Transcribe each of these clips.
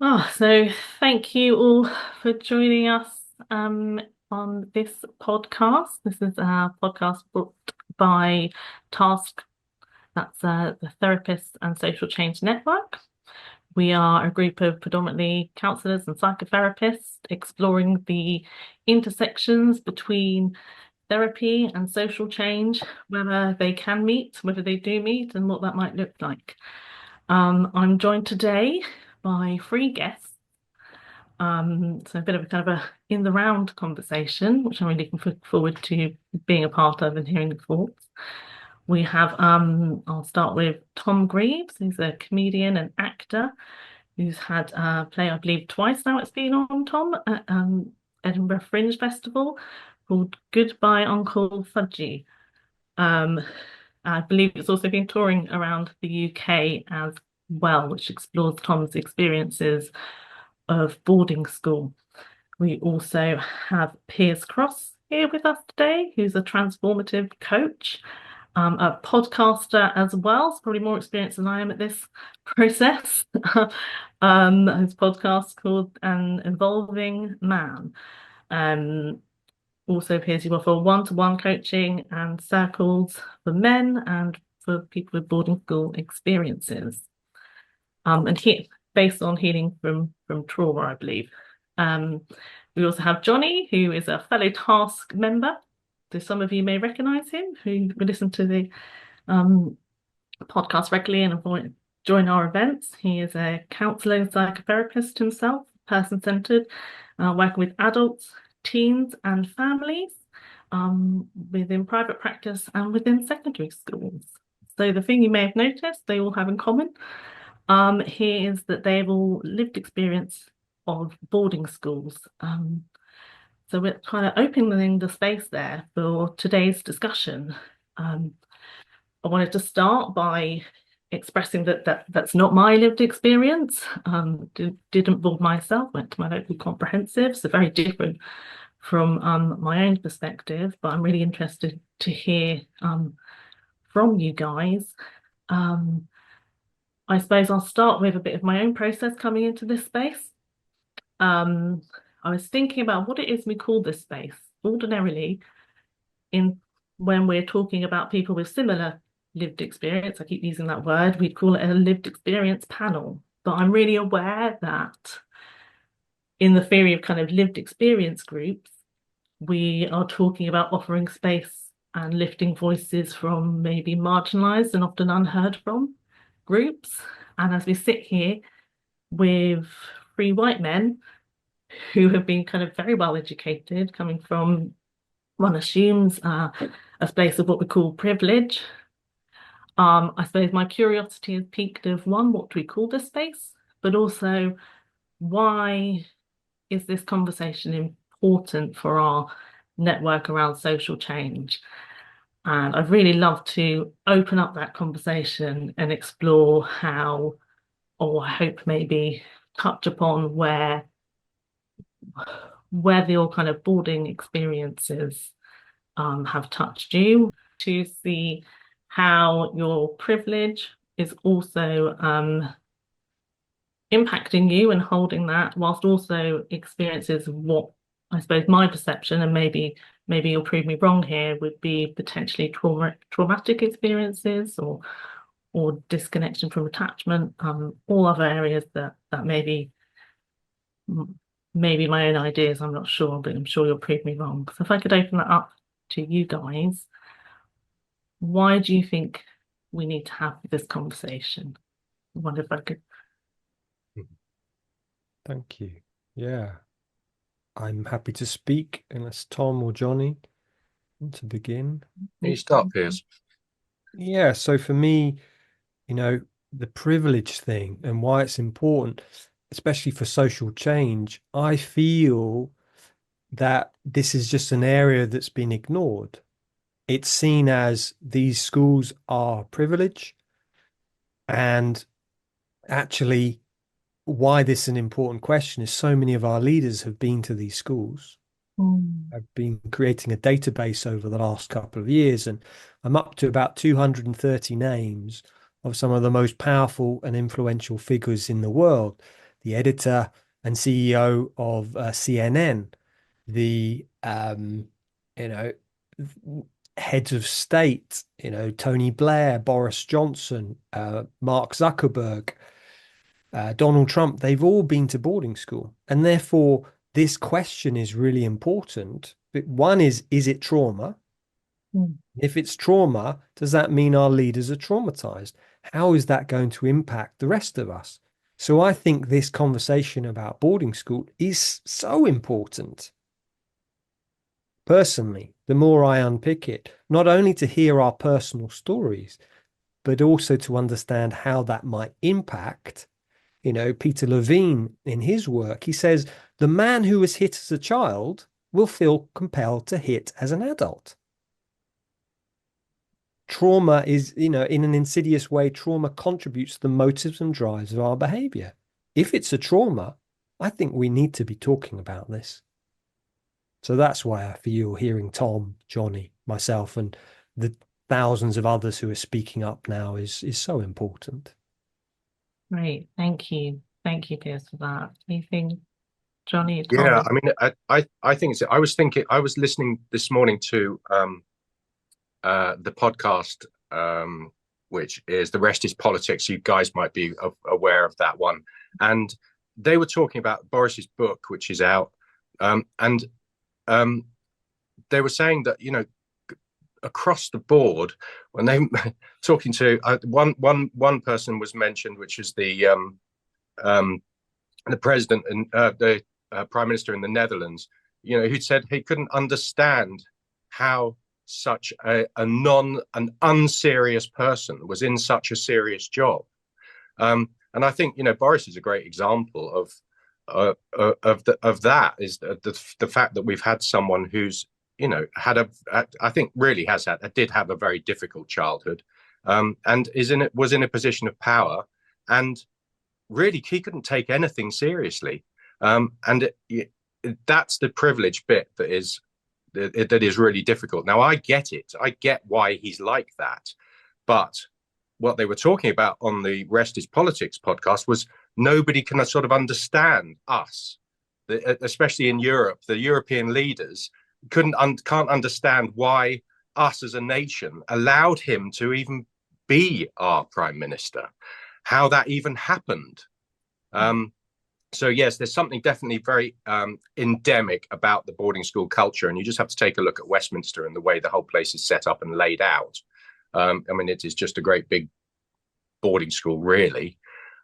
So thank you all for joining us um, on this podcast. This is a podcast brought by Task, that's the Therapist and Social Change Network. We are a group of predominantly counsellors and psychotherapists exploring the intersections between therapy and social change, whether they can meet, whether they do meet, and what that might look like. I'm joined today by three guests. So a bit of a kind of a in the round conversation, which I'm really looking forward to being a part of and hearing the thoughts. We have, I'll start with Tom Greaves, who's a comedian and actor who's had a play, I believe, twice now it's been on, Tom, at Edinburgh Fringe Festival called Goodbye Uncle Fudgy. Um, I believe it's also been touring around the UK as well, which explores Tom's experiences of boarding school. We also have Piers Cross here with us today, who's a transformative coach, a podcaster as well. So probably more experienced than I am at this process. His podcast called An Evolving Man. Um, Also appears you offer one-to-one coaching and circles for men and for people with boarding school experiences. And he based on healing from trauma, I believe. Um, we also have Jonny, who is a fellow Task member. So some of you may recognise him, who listen to the podcast regularly and join our events. He is a counsellor and psychotherapist himself, person-centred, working with adults, teens, and families within private practice and within secondary schools. So the thing you may have noticed, they all have in common here is that they've all lived experience of boarding schools. So we're kind of opening the space there for today's discussion. I wanted to start by expressing that's not my lived experience. Didn't board myself, went to my local comprehensive, so very different from my own perspective, but I'm really interested to hear from you guys. I suppose I'll start with a bit of my own process coming into this space. I was thinking about what it is we call this space. Ordinarily, in when we're talking about people with similar lived experience, I keep using that word, we'd call it a lived experience panel. But I'm really aware that in the theory of kind of lived experience groups, we are talking about offering space and lifting voices from maybe marginalized and often unheard from groups. And as we sit here with three white men who have been kind of very well educated, coming from, one assumes, a space of what we call privilege. I suppose my curiosity has piqued of one, what do we call this space? But also, why is this conversation important for our network around social change? And I'd really love to open up that conversation and explore how, or I hope maybe touch upon where the all kind of boarding experiences have touched you, to see how your privilege is also impacting you and holding that, whilst also experiences what I suppose my perception, and maybe you'll prove me wrong here, would be potentially traumatic experiences or disconnection from attachment, all other areas that maybe my own ideas, I'm not sure, but I'm sure you'll prove me wrong. So if I could open that up to you guys, why do you think we need to have this conversation? I wonder if I could. Thank you. Yeah, I'm happy to speak unless Tom or Jonny want to begin. Can you start, Piers? Yeah, so for me, the privilege thing and why it's important, especially for social change, I feel that this is just an area that's been ignored. It's seen as these schools are privilege, and actually, why this is an important question is so many of our leaders have been to these schools. I've been creating a database over the last couple of years, and I'm up to about 230 names of some of the most powerful and influential figures in the world. the editor and CEO of CNN, the you know heads of state, Tony Blair, Boris Johnson, Mark Zuckerberg, Donald Trump, they've all been to boarding school. And therefore, this question is really important. One is it trauma? Mm. If it's trauma, does that mean our leaders are traumatized? How is that going to impact the rest of us? So I think this conversation about boarding school is so important. Personally, the more I unpick it, not only to hear our personal stories, but also to understand how that might impact. Peter Levine, in his work, he says the man who was hit as a child will feel compelled to hit as an adult. Trauma is, in an insidious way, trauma contributes to the motives and drives of our behavior. If it's a trauma, I think we need to be talking about this. So that's why I feel hearing Tom, Jonny, myself, and the thousands of others who are speaking up now is so important. Great. Thank you. Thank you, Piers, for that. Anything, Jonny, Yeah, Tom? I mean, I think it's. I was listening this morning to the podcast, which is "The Rest Is Politics." You guys might be aware of that one, and they were talking about Boris's book, which is out, and they were saying that across the board, when they talking to one person was mentioned, which is the president and the prime minister in the Netherlands, who said he couldn't understand how such an unserious person was in such a serious job. And I think Boris is a great example of that. Is the fact that we've had someone who's had I think really did have a very difficult childhood, and was in a position of power, and really he couldn't take anything seriously, and that's the privileged bit that is really difficult. Now I get it, I get why he's like that, but what they were talking about on the Rest Is Politics podcast was nobody can sort of understand us, especially in Europe. The European leaders can't understand why us as a nation allowed him to even be our prime minister, how that even happened. So yes, there's something definitely very endemic about the boarding school culture, and you just have to take a look at Westminster and the way the whole place is set up and laid out. I mean, it is just a great big boarding school, really.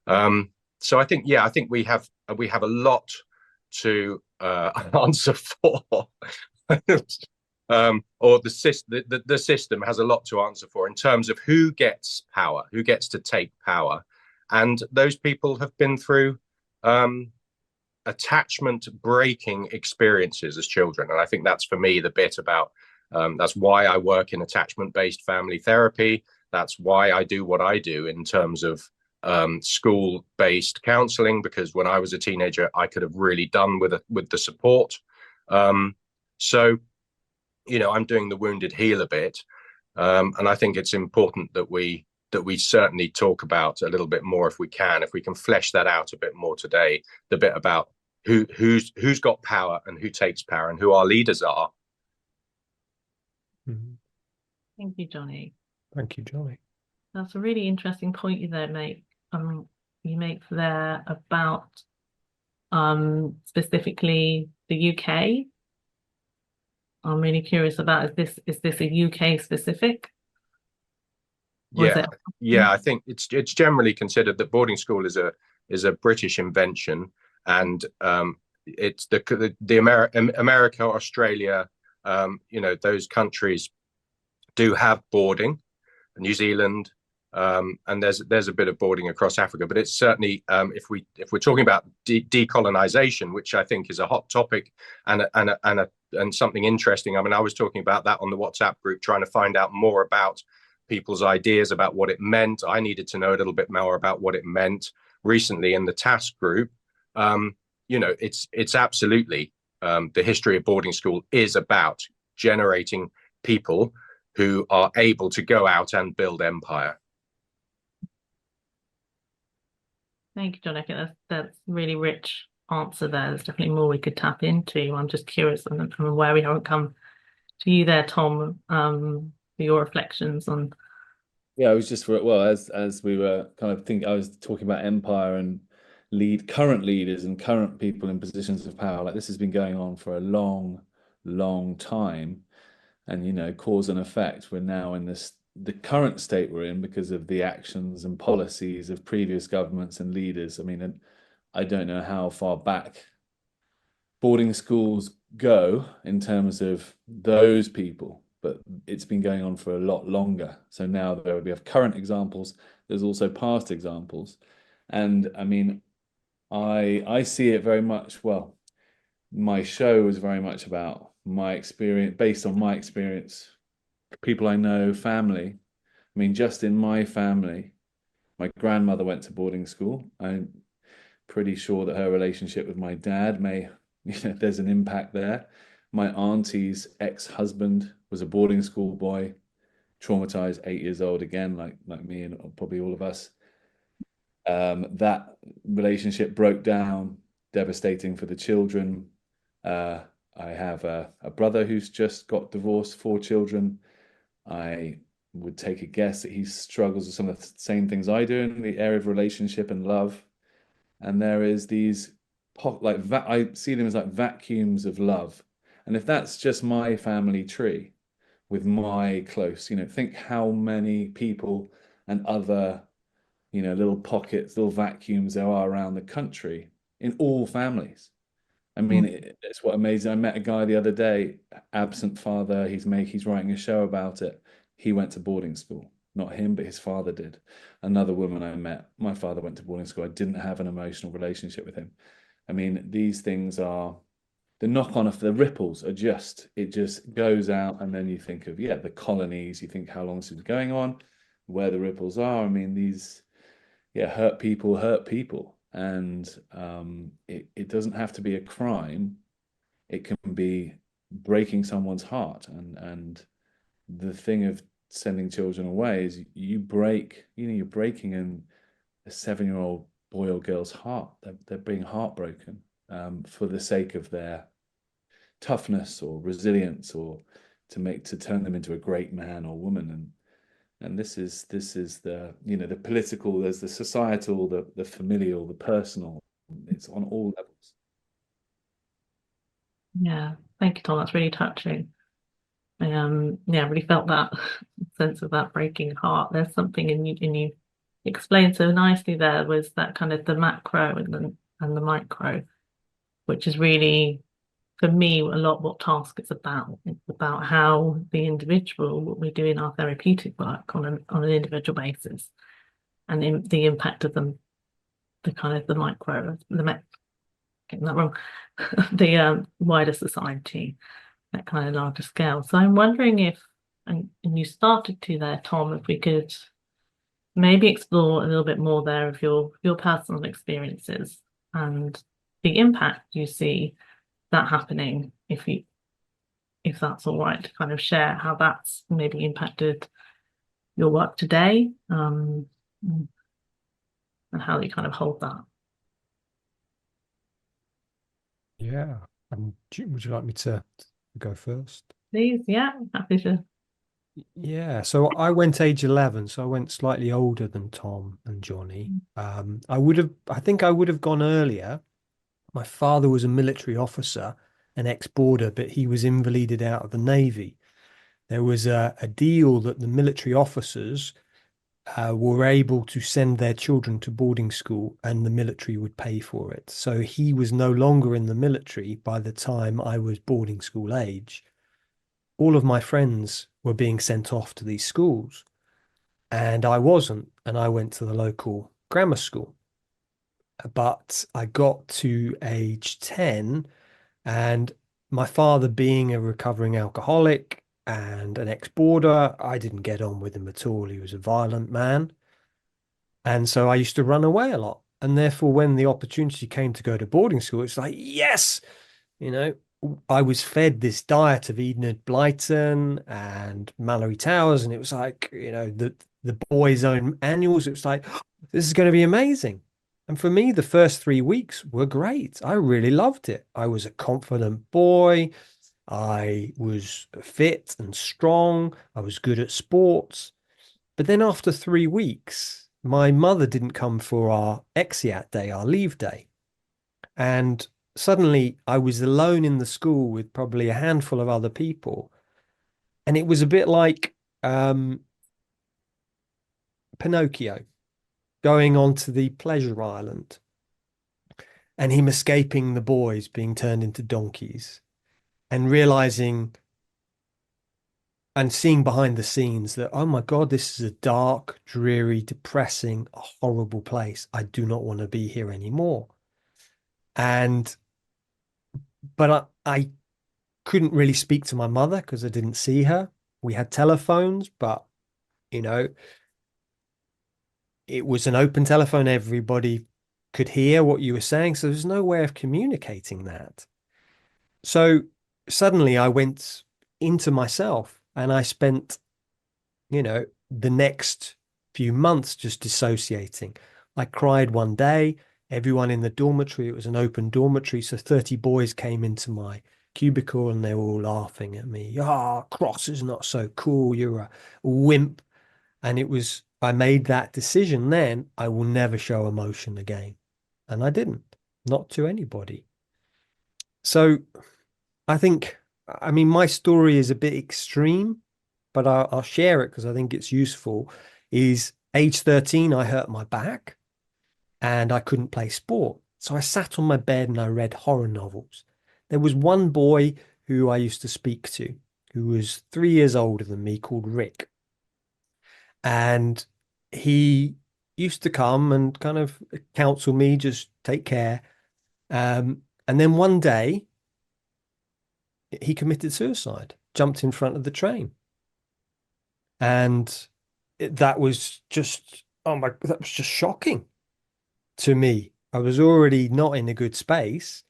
So I think we have a lot to answer for, or the system has a lot to answer for in terms of who gets power, who gets to take power, and those people have been through attachment breaking experiences as children. And I think that's for me the bit about that's why I work in attachment based family therapy. That's why I do what I do in terms of school based counseling, because when I was a teenager I could have really done with the support. So I'm doing the wounded healer bit, and I think it's important that we certainly talk about a little bit more, if we can flesh that out a bit more today, the bit about who's got power and who takes power and who our leaders are. Mm-hmm. Thank you, Jonny. Thank you, Jonny. That's a really interesting point you make there about specifically the UK. I'm really curious about, is this a UK specific? Yeah, I think it's generally considered that boarding school is a British invention, and it's the America, Australia, those countries do have boarding, New Zealand, and there's a bit of boarding across Africa, but it's certainly if we're talking about decolonization, which I think is a hot topic and something interesting. I mean, I was talking about that on the WhatsApp group, trying to find out more about people's ideas about what it meant. I needed to know a little bit more about what it meant recently in the task group. It's absolutely the history of boarding school is about generating people who are able to go out and build empire. Thank you, John. I think that's really rich answer there. There's definitely more we could tap into. I'm just curious and I'm aware we haven't come to you there, Tom, for your reflections on. Yeah, I was just well, as we were kind of I was talking about empire and current leaders and current people in positions of power. Like this has been going on for a long, long time, and cause and effect. We're now in the current state we're in because of the actions and policies of previous governments and leaders. I mean, and I don't know how far back boarding schools go in terms of those people, but it's been going on for a lot longer. So now we have current examples, there's also past examples. And I mean, I see it very much, well, my show is very much about my experience, based on my experience, people I know, family. I mean, just in my family, my grandmother went to boarding school. I'm pretty sure that her relationship with my dad there's an impact there. My auntie's ex-husband was a boarding school boy, traumatized, 8 years old again, like me and probably all of us. That relationship broke down, devastating for the children. I have a brother who's just got divorced, 4 children. I would take a guess that he struggles with some of the same things I do in the area of relationship and love. And there is these I see them as like vacuums of love. And if that's just my family tree with my close, think how many people and other, little pockets, little vacuums there are around the country in all families. I mean, it's what amazing. I met a guy the other day, absent father. He's writing a show about it. He went to boarding school. Not him, but his father did. Another woman I met, my father went to boarding school. I didn't have an emotional relationship with him. I mean, these things are the knock-on of the ripples are it just goes out, and then you think of the colonies. You think how long this is going on, where the ripples are. I mean, these hurt people, and it doesn't have to be a crime. It can be breaking someone's heart, and the thing of sending children away is you're breaking in a 7-year-old boy or girl's heart. They're being heartbroken for the sake of their toughness or resilience, or to turn them into a great man or woman. And this is the the political, there's the societal, the familial, the personal. It's on all levels. Yeah, thank you, Tom. That's really touching. I really felt that sense of that breaking heart. There's something in you explained so nicely there, was that kind of the macro and the micro, which is really, for me, a lot what Task is about. It's about how the individual, what we do in our therapeutic work on an individual basis, and the impact of them, the kind of the micro, getting that wrong, the wider society, that kind of larger scale. So I'm wondering if, and you started to there, Tom, if we could maybe explore a little bit more there of your personal experiences and the impact you see that happening, if that's all right, to kind of share how that's maybe impacted your work today, and how you kind of hold that. Yeah. Would you like me to go first? Please, yeah, happy to. Yeah, so I went age 11, so I went slightly older than Tom and Johnny. I think I would have gone earlier. My father was a military officer, an ex-boarder, but he was invalided out of the Navy. There was a deal that the military officers were able to send their children to boarding school and the military would pay for it. So he was no longer in the military by the time I was boarding school age. All of my friends were being sent off to these schools, and I wasn't, and I went to the local grammar school. But I got to age 10, and my father, being a recovering alcoholic and an ex-boarder, I didn't get on with him at all. He was a violent man. And so I used to run away a lot. And therefore, when the opportunity came to go to boarding school, it's like, yes, you know, I was fed this diet of Enid Blyton and Mallory Towers, and it was like, the boys' own annuals. It was like, this is going to be amazing. And for me, the first 3 weeks were great. I really loved it. I was a confident boy. I was fit and strong. I was good at sports. But then after 3 weeks, my mother didn't come for our exeat day, our leave day. And suddenly I was alone in the school with probably a handful of other people. And it was a bit like Pinocchio going onto the pleasure island and him escaping the boys being turned into donkeys and realizing and seeing behind the scenes that, oh my God, this is a dark, dreary, depressing, horrible place. I do not want to be here anymore. And, but I couldn't really speak to my mother because I didn't see her. We had telephones, but, you know, it was an open telephone. Everybody could hear what you were saying. So there's no way of communicating that. So suddenly I went into myself and I spent, the next few months just dissociating. I cried one day. Everyone in the dormitory, it was an open dormitory. So 30 boys came into my cubicle and they were all laughing at me. Ah, oh, Cross is not so cool. You're a wimp. And I made that decision then. I will never show emotion again. And I didn't, not to anybody. So I mean, my story is a bit extreme, but I'll share it because I think it's useful. Is age 13, I hurt my back and I couldn't play sport. So I sat on my bed and I read horror novels. There was one boy who I used to speak to who was 3 years older than me called Rick. And he used to come and kind of counsel me, just take care. And then one day he committed suicide, jumped in front of the train. And that was just, that was just shocking to me. I was already not in a good space.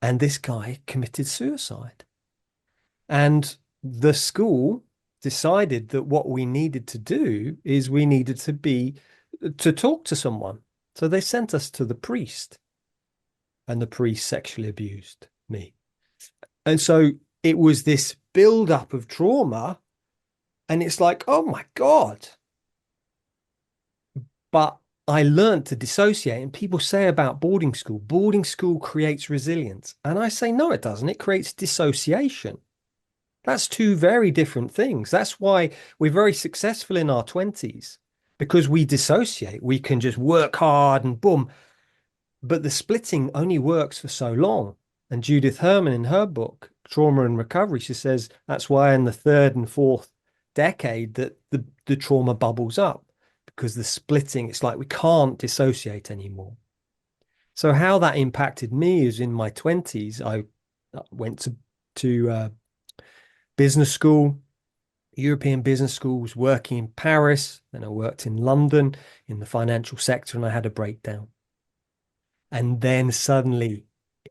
And this guy committed suicide. And the school decided that what we needed to do is we needed to talk to someone. So they sent us to the priest, and the priest sexually abused me. And so it was this build-up of trauma. And it's like, oh my God. But I learned to dissociate. And people say about boarding school creates resilience. And I say, no, it doesn't. It creates dissociation. That's two very different things. That's why we're very successful in our 20s, because we dissociate. We can just work hard and boom. But the splitting only works for so long. And Judith Herman, in her book, Trauma and Recovery, she says that's why in the third and fourth decade that the trauma bubbles up, because the splitting, it's like we can't dissociate anymore. So how that impacted me is in my 20s, I went to business school, European business school, was working in Paris. Then I worked in London in the financial sector and I had a breakdown. And then suddenly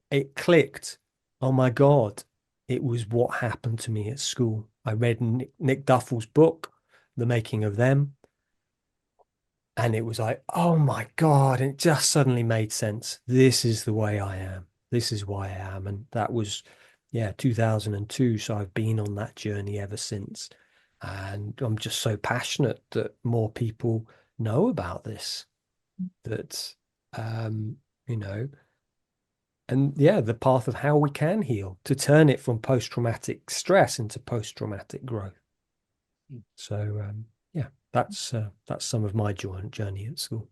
it clicked. Oh my God, it was what happened to me at school. I read Nick Duffel's book, The Making of Them. And it was like, oh my God. And it just suddenly made sense. This is the way I am. This is why I am. And that was, 2002. So I've been on that journey ever since. And I'm just so passionate that more people know about this, that, the path of how we can heal to turn it from post-traumatic stress into post-traumatic growth. So, that's some of my journey at school.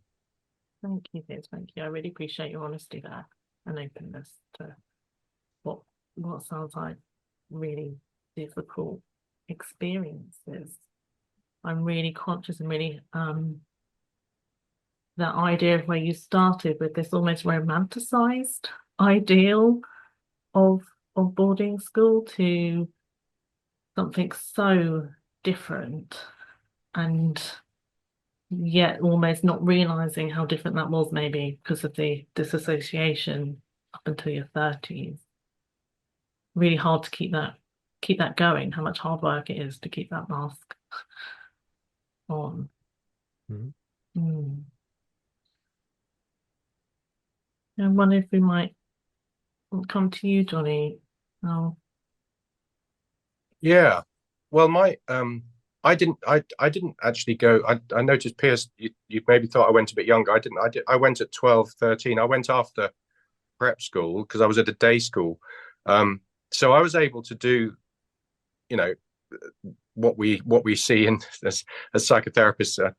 Thank you, Piers. Thank you. I really appreciate your honesty there and openness to what sounds like really difficult experiences. I'm really conscious and really that idea of where you started with this almost romanticized ideal of boarding school to something so different, and yet almost not realizing how different that was, maybe because of the disassociation up until your 30s. Really hard to keep that going, how much hard work it is to keep that mask on. Mm. Mm. I wonder if we might come to you, Jonny. Oh, Yeah. Well, I didn't actually go. I noticed, Piers, you maybe thought I went a bit younger. I didn't. I went at 12, 13. I went after prep school because I was at a day school. So I was able to do, you know, what we see in as psychotherapists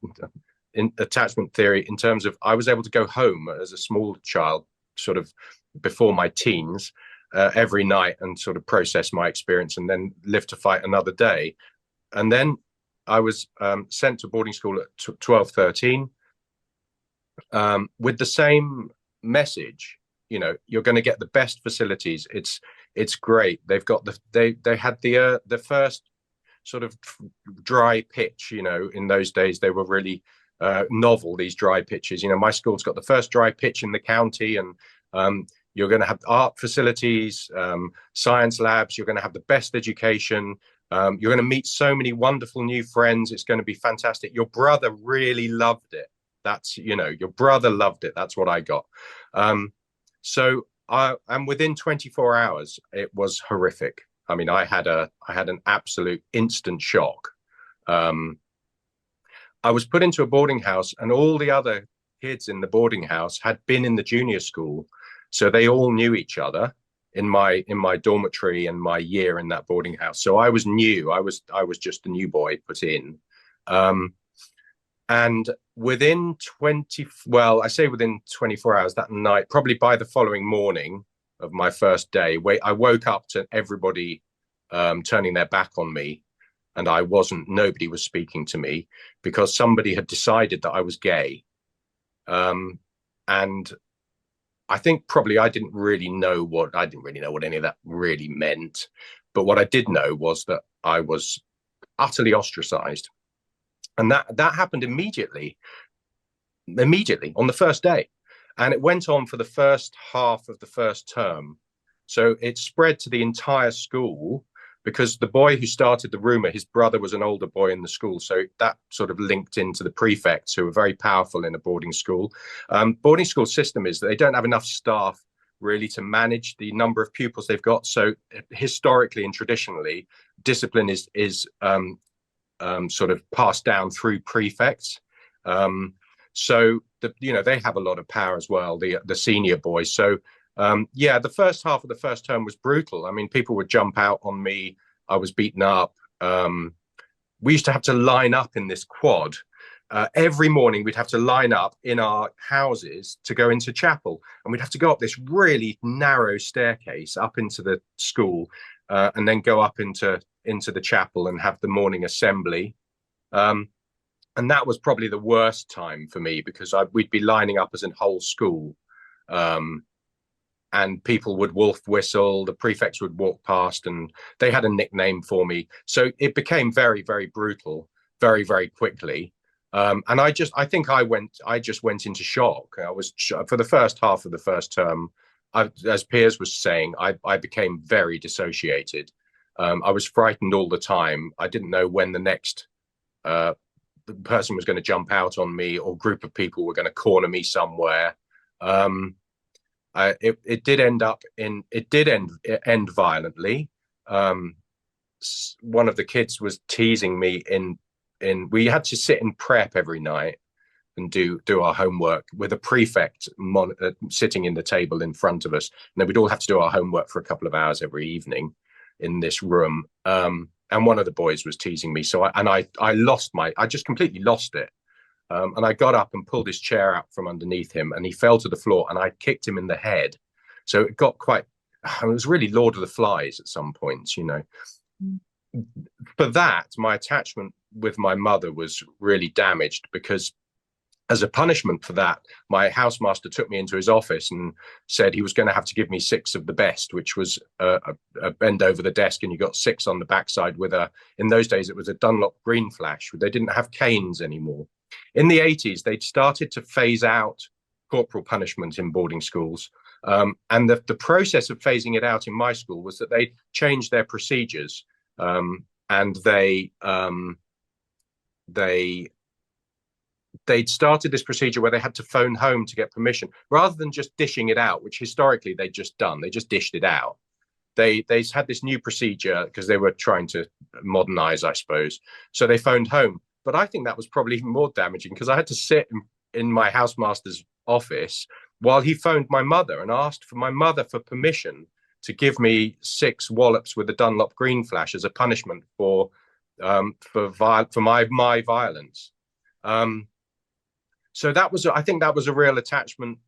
in attachment theory, in terms of I was able to go home as a small child, sort of before my teens, every night, and sort of process my experience and then live to fight another day. And then I was sent to boarding school at 12, 13, with the same message. You're going to get the best facilities. It's great. They've got they had the first sort of dry pitch. In those days they were really novel, these dry pitches. My school's got the first dry pitch in the county, and you're going to have art facilities, science labs. You're going to have the best education. You're going to meet so many wonderful new friends. It's going to be fantastic. Your brother really loved it. Your brother loved it. That's what I got. And within 24 hours, it was horrific. I mean, I had an absolute instant shock. I was put into a boarding house, and all the other kids in the boarding house had been in the junior school, so they all knew each other in my dormitory and my year in that boarding house. So I was new. I was just a new boy put in. And within 24 hours that night, probably by the following morning of my first day, I woke up to everybody turning their back on me, and nobody was speaking to me because somebody had decided that I was gay. And I think probably I didn't really know what any of that really meant. But what I did know was that I was utterly ostracized. And that happened immediately on the first day. And it went on for the first half of the first term. So it spread to the entire school, because the boy who started the rumor, his brother was an older boy in the school. So that sort of linked into the prefects, who are very powerful in a boarding school. Boarding school system is that they don't have enough staff really to manage the number of pupils they've got. So historically and traditionally, discipline is sort of passed down through prefects. So they have a lot of power as well, the senior boys. So the first half of the first term was brutal. I mean, people would jump out on me. I was beaten up. We used to have to line up in this quad. Every morning we'd have to line up in our houses to go into chapel, and we'd have to go up this really narrow staircase up into the school, and then go up into the chapel and have the morning assembly. And that was probably the worst time for me, because we'd be lining up as a whole school. And people would wolf whistle, the prefects would walk past, and they had a nickname for me. So it became very, very brutal, very, very quickly. And I just went into shock. For the first half of the first term, as Piers was saying, I became very dissociated. I was frightened all the time. I didn't know when the next person was going to jump out on me, or group of people were going to corner me somewhere. It did end violently. One of the kids was teasing me we had to sit in prep every night and do our homework with a prefect sitting in the table in front of us. And then we'd all have to do our homework for a couple of hours every evening in this room. And one of the boys was teasing me. So I just completely lost it. And I got up and pulled his chair out from underneath him, and he fell to the floor, and I kicked him in the head. So it was really Lord of the Flies at some points. For that, my attachment with my mother was really damaged, because as a punishment for that, my housemaster took me into his office and said he was going to have to give me 6 of the best, which was a bend over the desk, and you got 6 on the backside with in those days, it was a Dunlop green flash. They didn't have canes anymore. In the 80s, they'd started to phase out corporal punishment in boarding schools. And the process of phasing it out in my school was that they changed their procedures, and they they'd started this procedure where they had to phone home to get permission rather than just dishing it out, which historically they'd just done. They just dished it out. They had this new procedure because they were trying to modernize, I suppose. So they phoned home. But I think that was probably even more damaging because I had to sit in my housemaster's office while he phoned my mother and asked for my mother for permission to give me 6 wallops with a Dunlop green flash as a punishment for my violence. So I think that was a real attachment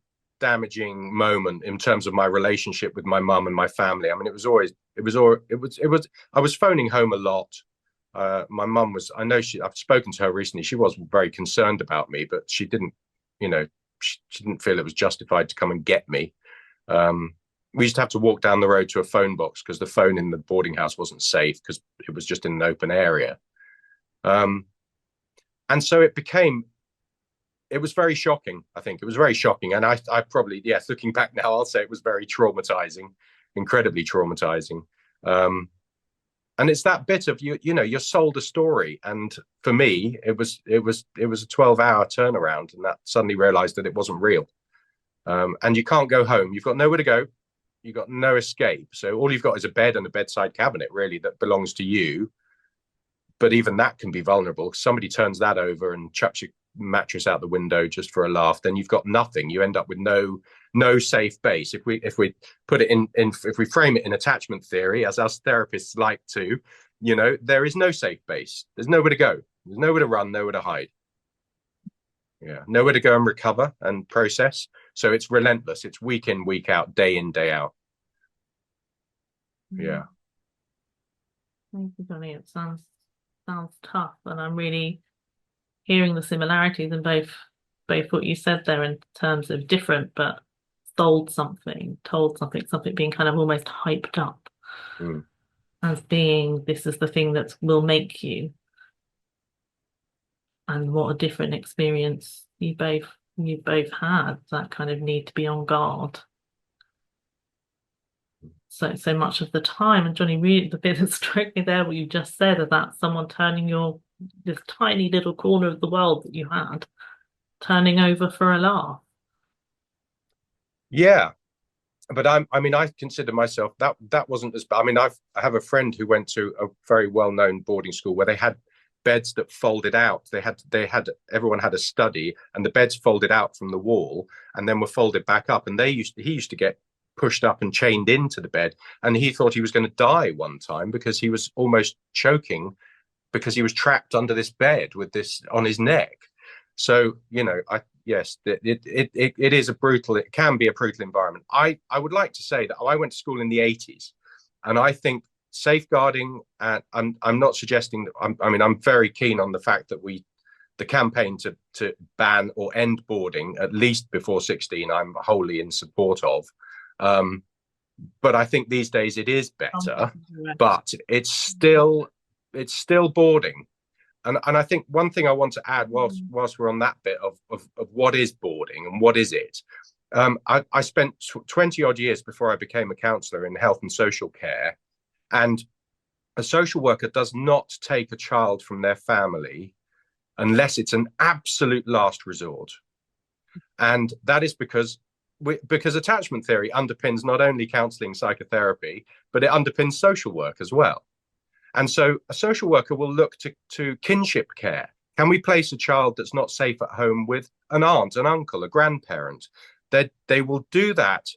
damaging moment in terms of my relationship with my mum and my family. I mean, I was phoning home a lot. My mum was, I've spoken to her recently. She was very concerned about me, but she didn't, she didn't feel it was justified to come and get me. We used to have to walk down the road to a phone box because the phone in the boarding house wasn't safe because it was just in an open area. And so it was very shocking. I think it was very shocking. And I probably, yes, looking back now, I'll say it was very traumatizing, incredibly traumatizing. And it's that bit of you're sold a story. And for me, it was a 12-hour turnaround, and that suddenly realized that it wasn't real. And you can't go home. You've got nowhere to go. You've got no escape. So all you've got is a bed and a bedside cabinet, really, that belongs to you. But even that can be vulnerable. Somebody turns that over and chucks your mattress out the window just for a laugh, then you've got nothing. You end up with no safe base. If we put it if we frame it in attachment theory, as us therapists like to, there is no safe base. There's nowhere to go. There's nowhere to run, nowhere to hide. Yeah, nowhere to go and recover and process. So it's relentless. It's week in, week out, day in, day out. Yeah. Thank you, Jonny. It sounds tough, and I'm really hearing the similarities in both what you said there in terms of different, but told something being kind of almost hyped up as being this is the thing that will make you, and what a different experience you both had, that kind of need to be on guard so much of the time. And Jonny, really the bit that struck me there, what you just said, about someone turning this tiny little corner of the world that you had turning over for a laugh. Yeah, but I consider myself that wasn't as bad. I mean, I have a friend who went to a very well-known boarding school where they had beds that folded out. Everyone had a study, and the beds folded out from the wall and then were folded back up. And he used to get pushed up and chained into the bed, and he thought he was going to die one time because he was almost choking because he was trapped under this bed with this on his neck. So yes, it is it can be a brutal environment. I would like to say that I went to school in the 80s, and I think safeguarding, and I'm not suggesting that I'm very keen on the fact that the campaign to ban or end boarding at least before 16, I'm wholly in support of. But I think these days it is better, but it's still boarding. And I think one thing I want to add whilst we're on that bit of what is boarding and what is it. I spent 20 odd years before I became a counsellor in health and social care. And a social worker does not take a child from their family unless it's an absolute last resort. And that is because attachment theory underpins not only counselling, psychotherapy, but it underpins social work as well. And so a social worker will look to kinship care. Can we place a child that's not safe at home with an aunt, an uncle, a grandparent? They will do that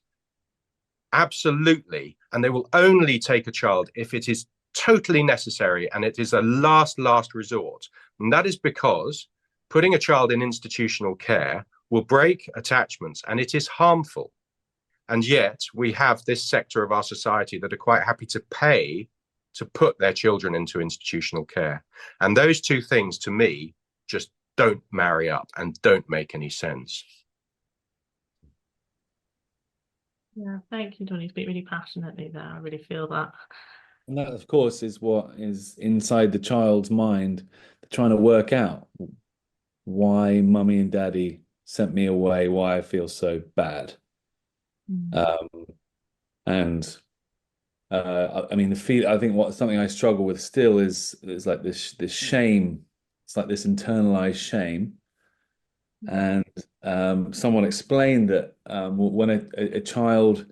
absolutely. And they will only take a child if it is totally necessary and it is a last resort. And that is because putting a child in institutional care will break attachments, and it is harmful. And yet we have this sector of our society that are quite happy to pay to put their children into institutional care. And those two things, to me, just don't marry up and don't make any sense. Yeah, thank you, Jonny. You speak really passionately there. I really feel that. And that, of course, is what is inside the child's mind. They're trying to work out why mummy and daddy sent me away, why I feel so bad. I mean, I think something I struggle with still is like this shame. It's like this internalized shame And someone explained that when a child,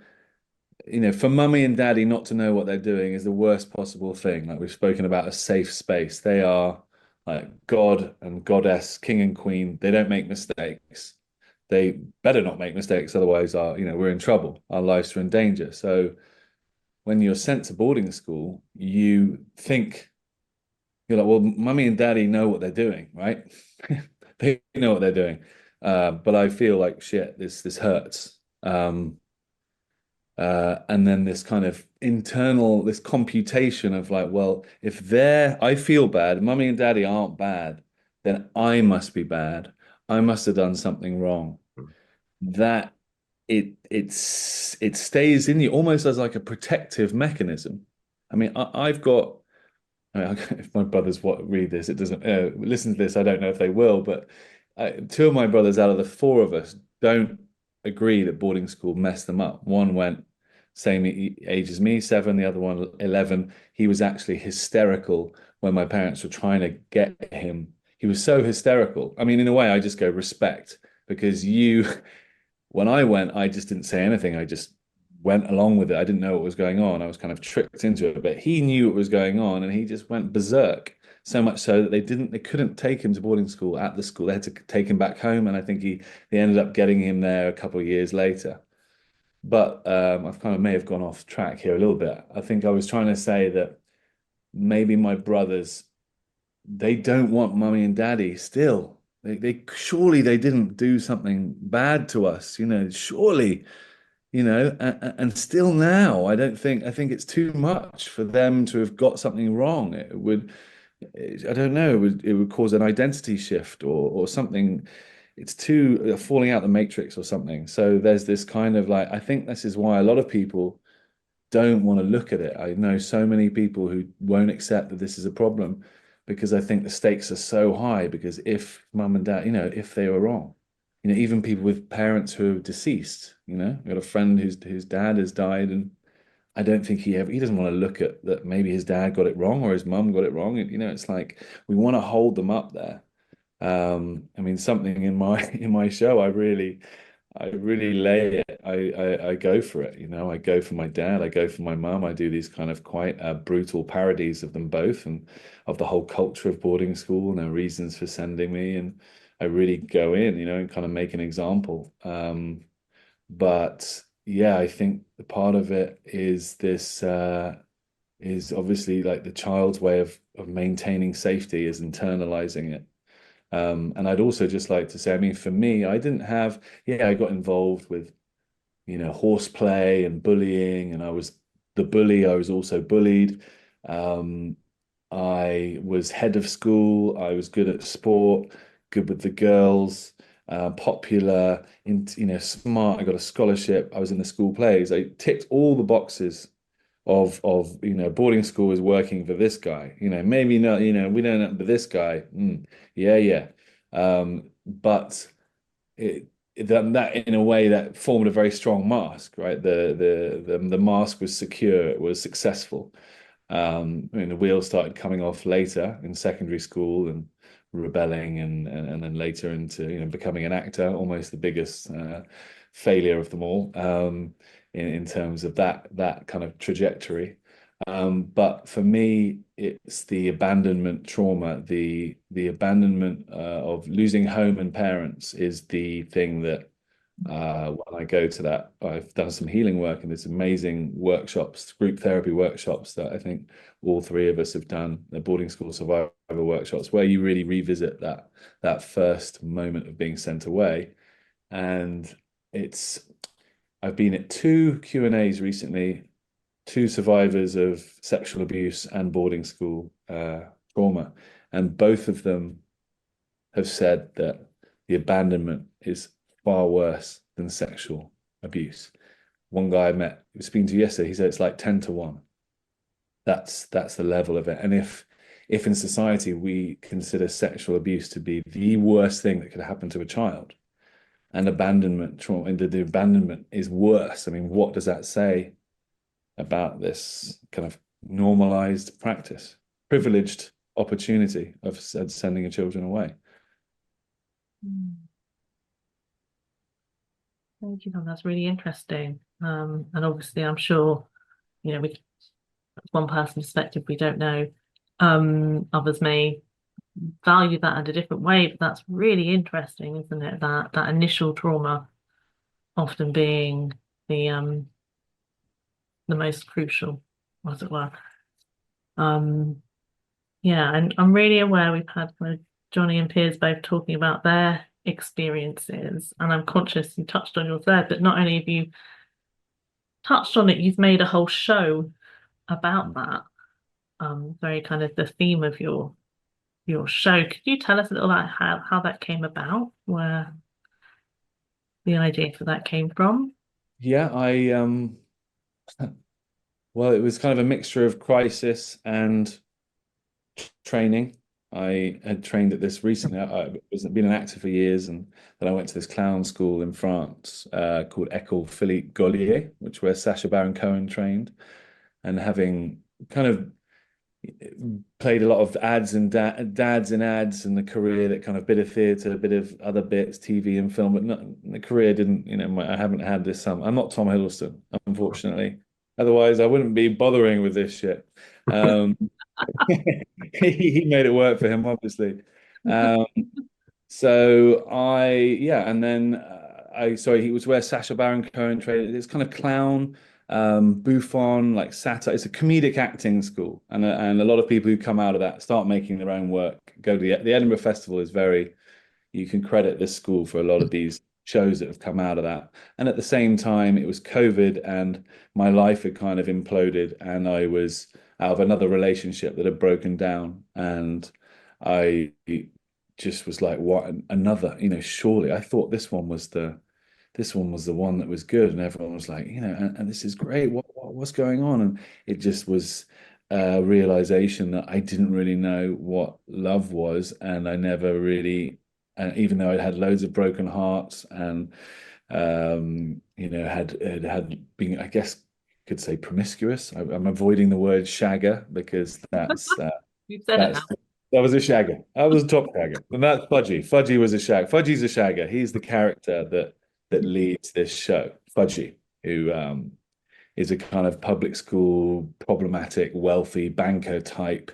for mummy and daddy not to know what they're doing is the worst possible thing. Like we've spoken about a safe space. They are like God and goddess, king and queen. They don't make mistakes. They better not make mistakes, otherwise we're in trouble. Our lives are in danger. So when you're sent to boarding school, you think you're like, well, mummy and daddy know what they're doing, right? They know what they're doing. But I feel like shit, this hurts. And then this kind of internal, this computation of like, well, if I feel bad, mummy and daddy aren't bad, then I must be bad. I must have done something wrong. That it stays in you almost as like a protective mechanism. I mean, I've got. If my brothers read this, it doesn't listen to this. I don't know if they will, but two of my brothers out of the four of us don't agree that boarding school messed them up. One went same age as me, 7. The other one, 11. He was actually hysterical when my parents were trying to get him. He was so hysterical. I mean, in a way, I just go respect because when I went, I just didn't say anything. I just went along with it. I didn't know what was going on. I was kind of tricked into it, but he knew what was going on and he just went berserk. So much so that they couldn't take him to boarding school at the school. They had to take him back home. And I think they ended up getting him there a couple of years later. But I've kind of may have gone off track here a little bit. I think I was trying to say that maybe my brothers, they don't want mummy and daddy still. They surely they didn't do something bad to us, surely, and still now, I think it's too much for them to have got something wrong. I don't know, it would cause an identity shift or something. It's too falling out the matrix or something. So there's this kind of like, I think this is why a lot of people don't want to look at it. I know so many people who won't accept that this is a problem because I think the stakes are so high because if mum and dad, if they were wrong, even people with parents who are deceased, I've got a friend whose dad has died and I don't think he doesn't want to look at that maybe his dad got it wrong or his mum got it wrong. It's like we want to hold them up there. I mean, something in my show, I really lay it. I go for it. I go for my dad. I go for my mum. I do these kind of quite brutal parodies of them both and of the whole culture of boarding school and their reasons for sending me. And I really go in, and kind of make an example. But yeah, I think the part of it is this is obviously like the child's way of maintaining safety is internalizing it. And I'd also just like to say, I mean, for me, I didn't have, I got involved with, horseplay and bullying, and I was the bully. I was also bullied. I was head of school. I was good at sport, good with the girls, popular, smart. I got a scholarship. I was in the school plays. I ticked all the boxes of boarding school is working for this guy, maybe not, we don't know, but this guy, yeah. But that in a way that formed a very strong mask, right? The mask was secure, it was successful. I mean, the wheels started coming off later in secondary school and rebelling and then later into becoming an actor, almost the biggest failure of them all. In terms of that kind of trajectory. But for me, it's the abandonment trauma, the abandonment of losing home and parents is the thing that when I go to that, I've done some healing work and there's amazing workshops, group therapy workshops that I think all three of us have done, the boarding school survivor workshops, where you really revisit that first moment of being sent away. And I've been at 2 Q&As recently, 2 survivors of sexual abuse and boarding school trauma, and both of them have said that the abandonment is far worse than sexual abuse. One guy I met, I was speaking to yesterday, he said it's like 10 to 1. That's the level of it. And if in society we consider sexual abuse to be the worst thing that could happen to a child, and abandonment trauma, and the abandonment is worse. I mean, what does that say about this kind of normalized practice, privileged opportunity of sending your children away? Thank you. That's really interesting. And obviously, I'm sure, we one person's perspective, we don't know. Others may value that in a different way, but that's really interesting, isn't it? That initial trauma often being the most crucial, as it were. Yeah, and I'm really aware we've had Jonny and Piers both talking about their experiences, and I'm conscious you touched on yours there, but not only have you touched on it, you've made a whole show about that. Very kind of the theme of your show. Could you tell us a little about how that came about, where the idea for that came from? Yeah, well, it was kind of a mixture of crisis and training. I had trained at this recently. I've been an actor for years, and then I went to this clown school in France called École Philippe Gaulier, which where Sacha Baron Cohen trained. And having kind of played a lot of ads and dads in ads, and the career, that kind of bit of theatre, a bit of other bits, TV and film, but not, the career didn't, I haven't had this. I'm not Tom Hiddleston, unfortunately. Otherwise, I wouldn't be bothering with this shit. He made it work for him, obviously. Um, so yeah, and then he was where Sacha Baron Cohen trained. It's kind of clown, bouffon, like satire. It's a comedic acting school, and a lot of people who come out of that start making their own work. Go to the Edinburgh Festival is very. You can credit this school for a lot of these shows that have come out of that. And at the same time, it was COVID, and my life had kind of imploded, and I was out of another relationship that had broken down, and I just was like, what, another, surely I thought this one was the one that was good, and everyone was like, and this is great. What's going on? And it just was a realization that I didn't really know what love was, and I never really, even though I'd had loads of broken hearts and had been, I guess you could say, promiscuous. I'm avoiding the word shagger because that's You've said it now. that was a shagger. I was a top shagger. And that's Fudgy. Fudgy was a shag. Fudgy's a shagger. He's the character that leads this show. Fudgy, who is a kind of public school, problematic, wealthy banker type.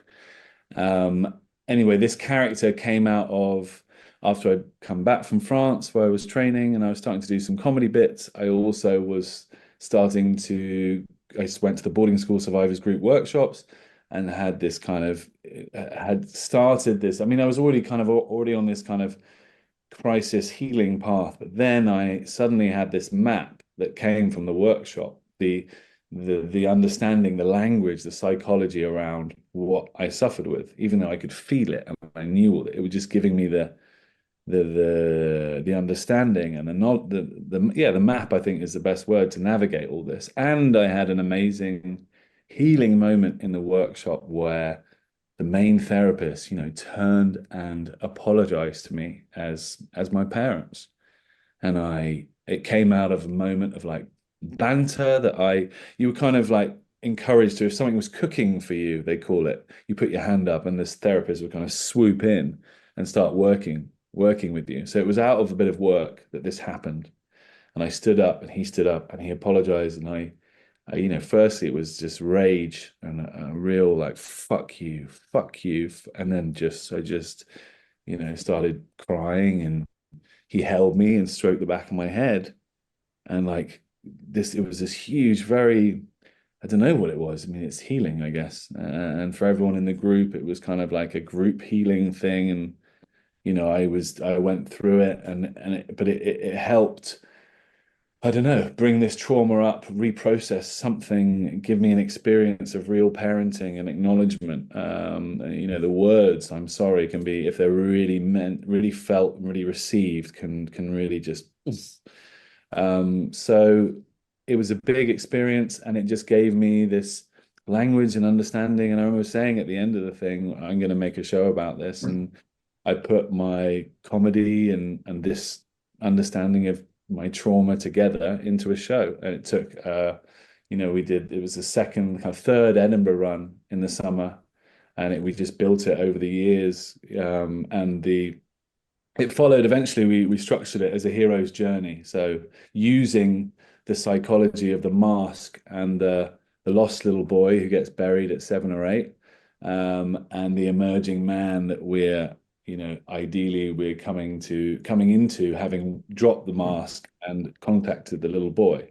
Anyway, this character came out of after I'd come back from France, where I was training, and I was starting to do some comedy bits. I also was starting to. I just went to the boarding school survivors group workshops, and had this kind of had started this. I mean, I was already on this kind of crisis healing path, but then I suddenly had this map that came from the workshop, the understanding, the language, the psychology around what I suffered with, even though I could feel it and I knew all it. It was just giving me the understanding and the map, I think, is the best word to navigate all this. And I had an amazing healing moment in the workshop where the main therapist, turned and apologized to me as my parents. And it came out of a moment of like banter that you were kind of like encouraged to, if something was cooking for you, they call it, you put your hand up and this therapist would kind of swoop in and start working with you. So it was out of a bit of work that this happened. And I stood up and he stood up and he apologized. And I firstly it was just rage and a real like, fuck you. And then I just, started crying, and he held me and stroked the back of my head. And like it was this huge, very, I don't know what it was. I mean, it's healing, I guess. And for everyone in the group, it was kind of like a group healing thing. And, I went through it but it helped, I don't know, bring this trauma up, reprocess something, give me an experience of real parenting and acknowledgement. The words "I'm sorry" can be, if they're really meant, really felt, really received, can really just. So it was a big experience, and it just gave me this language and understanding. And I remember saying at the end of the thing, I'm going to make a show about this, and I put my comedy and this understanding of my trauma together into a show. And it took it was the third Edinburgh run in the summer, and we just built it over the years. And it followed, eventually we structured it as a hero's journey. So using the psychology of the mask and the lost little boy who gets buried at 7 or 8, and the emerging man that ideally we're coming into having dropped the mask and contacted the little boy.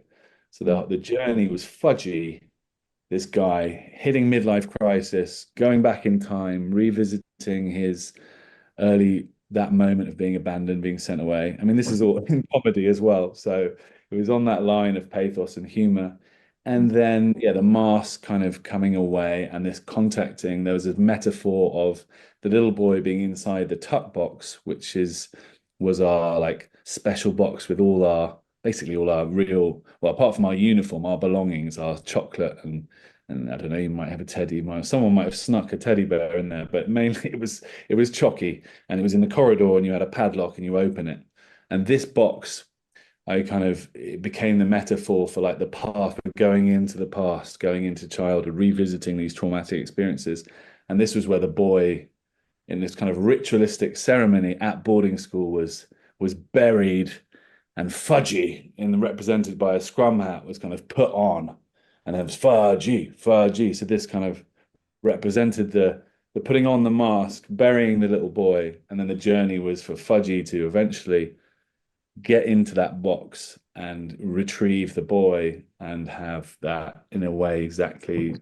So the journey was Fudgy, this guy hitting midlife crisis, going back in time, revisiting his early that moment of being abandoned, being sent away. I mean, this is all in comedy as well. So it was on that line of pathos and humor. And then, yeah, the mask kind of coming away and this contacting. There was a metaphor of the little boy being inside the tuck box, which was our like special box with basically all our real, well, apart from our uniform, our belongings, our chocolate and I don't know, you might have a teddy, someone might have snuck a teddy bear in there, but mainly it was chalky, and it was in the corridor, and you had a padlock and you open it. And this box, it became the metaphor for like the path of going into the past, going into childhood, revisiting these traumatic experiences. And this was where the boy, in this kind of ritualistic ceremony at boarding school, was buried, and Fudgy, represented by a scrum hat, was kind of put on, and it was Fudgy, Fudgy. So this kind of represented the putting on the mask, burying the little boy, and then the journey was for Fudgy to eventually get into that box and retrieve the boy and have that, in a way, exactly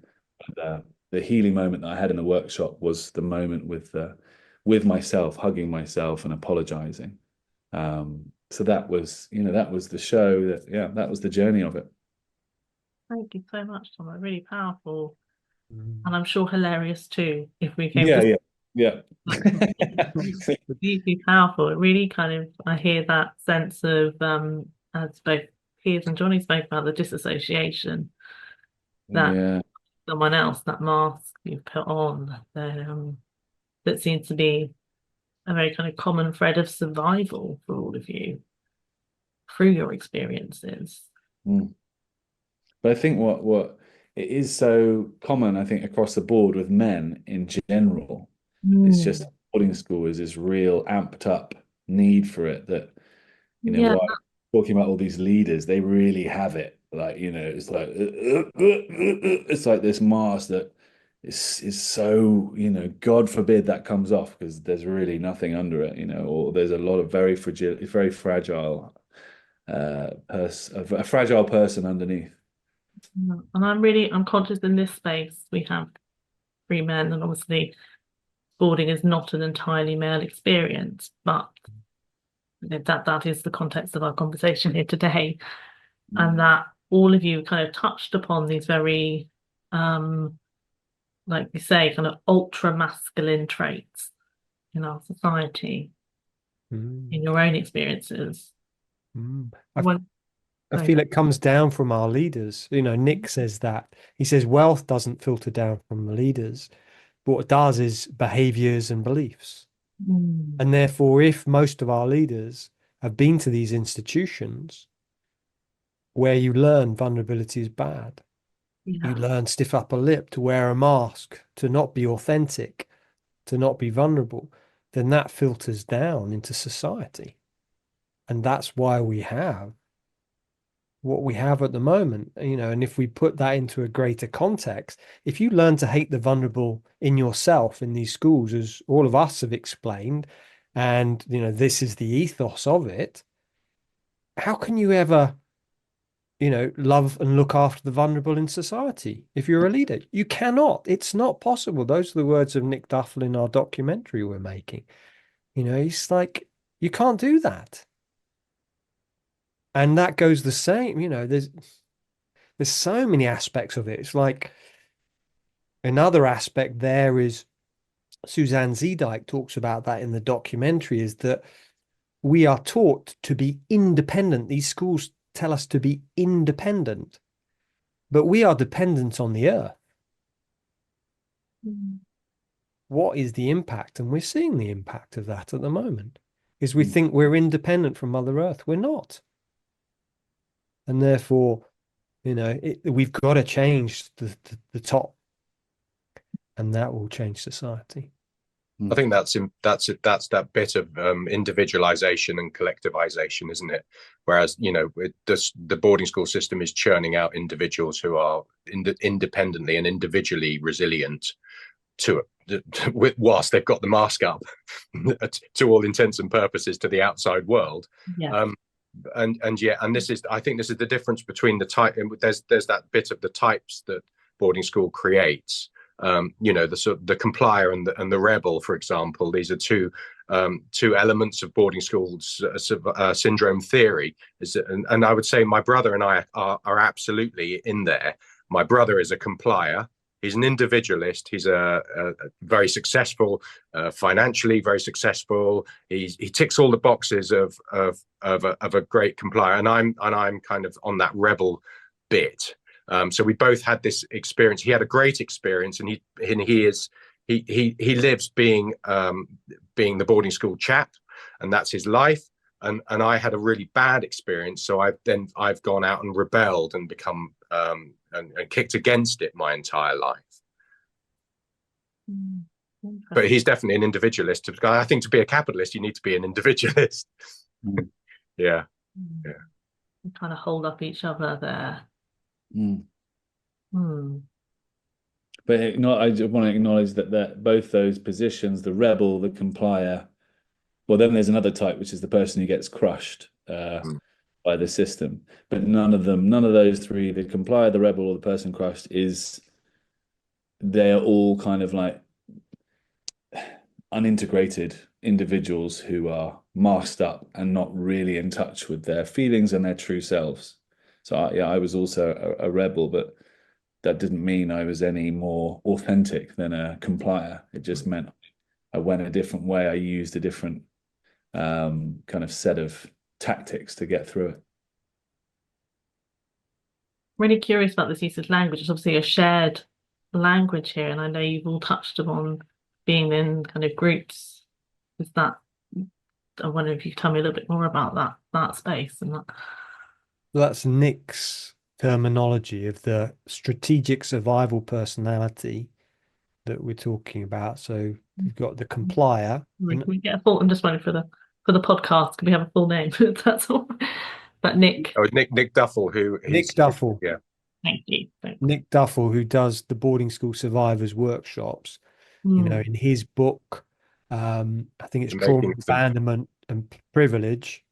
the healing moment that I had in the workshop was the moment with myself, hugging myself and apologizing. So that was the show. That was the journey of it. Thank you so much, Tom. Really powerful, and I'm sure hilarious too. If we came Yeah. deeply powerful, it really kind of, I hear that sense of as both Piers and Jonny spoke about, the disassociation that someone else, that mask you put on, that seems to be a very kind of common thread of survival for all of you through your experiences. But I think what it is so common, I think, across the board with men in general, it's just boarding school is this real amped up need for it that, talking about all these leaders, they really have it. Like, it's like this mask that is so, God forbid that comes off, because there's really nothing under it, or there's a lot of very fragile a fragile person underneath. And I'm conscious in this space we have 3 men, and obviously boarding is not an entirely male experience, but that is the context of our conversation here today, and that all of you kind of touched upon these very, like you say, kind of ultra masculine traits in our society, in your own experiences. I feel it comes down from our leaders. Nick says that. He says wealth doesn't filter down from the leaders, but what it does is behaviors and beliefs. And therefore, if most of our leaders have been to these institutions where you learn vulnerability is bad, you learn stiff upper lip, to wear a mask, to not be authentic, to not be vulnerable, then that filters down into society. And that's why we have what we have at the moment, and if we put that into a greater context, if you learn to hate the vulnerable in yourself in these schools, as all of us have explained, and this is the ethos of it, how can you ever love and look after the vulnerable in society if you're a leader? You cannot. It's not possible. Those are the words of Nick Duffel in our documentary we're making. He's like, you can't do that. And that goes the same, there's so many aspects of it. It's like another aspect there is Suzanne Zedijk talks about that in the documentary, is that we are taught to be independent. These schools tell us to be independent, but we are dependent on the earth. What is the impact? And we're seeing the impact of that at the moment, is we think we're independent from Mother Earth. We're not. And therefore, we've got to change the top, and that will change society. I think that's that bit of individualization and collectivization, isn't it? Whereas, you know, the boarding school system is churning out individuals who are independently and individually resilient to whilst they've got the mask up to all intents and purposes to the outside world. Yeah. And this is, I think this is the difference between the type. There's that bit of the types that boarding school creates. You know, the complier and the rebel, for example. These are two elements of boarding school's syndrome theory. And I would say my brother and I are absolutely in there. My brother is a complier. He's an individualist. He's a very successful, financially very successful. He ticks all the boxes of a great complier, and I'm kind of on that rebel bit. So we both had this experience. He had a great experience, and he lives being the boarding school chap, and that's his life. And I had a really bad experience, so I've gone out and rebelled and become and kicked against it my entire life. But he's definitely an individualist. I think to be a capitalist, you need to be an individualist. Yeah. We kind of hold up each other there. But I just want to acknowledge that both those positions, the rebel, the complier, well, then there's another type, which is the person who gets crushed by the system. But none of those three, the complier, the rebel, or the person crushed, they're all kind of like unintegrated individuals who are masked up and not really in touch with their feelings and their true selves. So I was also a rebel, but that didn't mean I was any more authentic than a complier. It just meant I went a different way. I used a different kind of set of tactics to get through it. Really curious about this use of language. It's obviously a shared language here, and I know you've all touched upon being in kind of groups. I wonder if you could tell me a little bit more about that space and that. That's Nick's terminology of the strategic survival personality that we're talking about. So you've got the complier. Can we get a full? I'm just wondering for the podcast. Can we have a full name? That's all. But Nick. Oh, Nick Duffel, Nick Duffel. Yeah. Thank you. Nick Duffel, who does the boarding school survivors workshops. You know, in his book, I think it's Trauma, Abandonment and Privilege,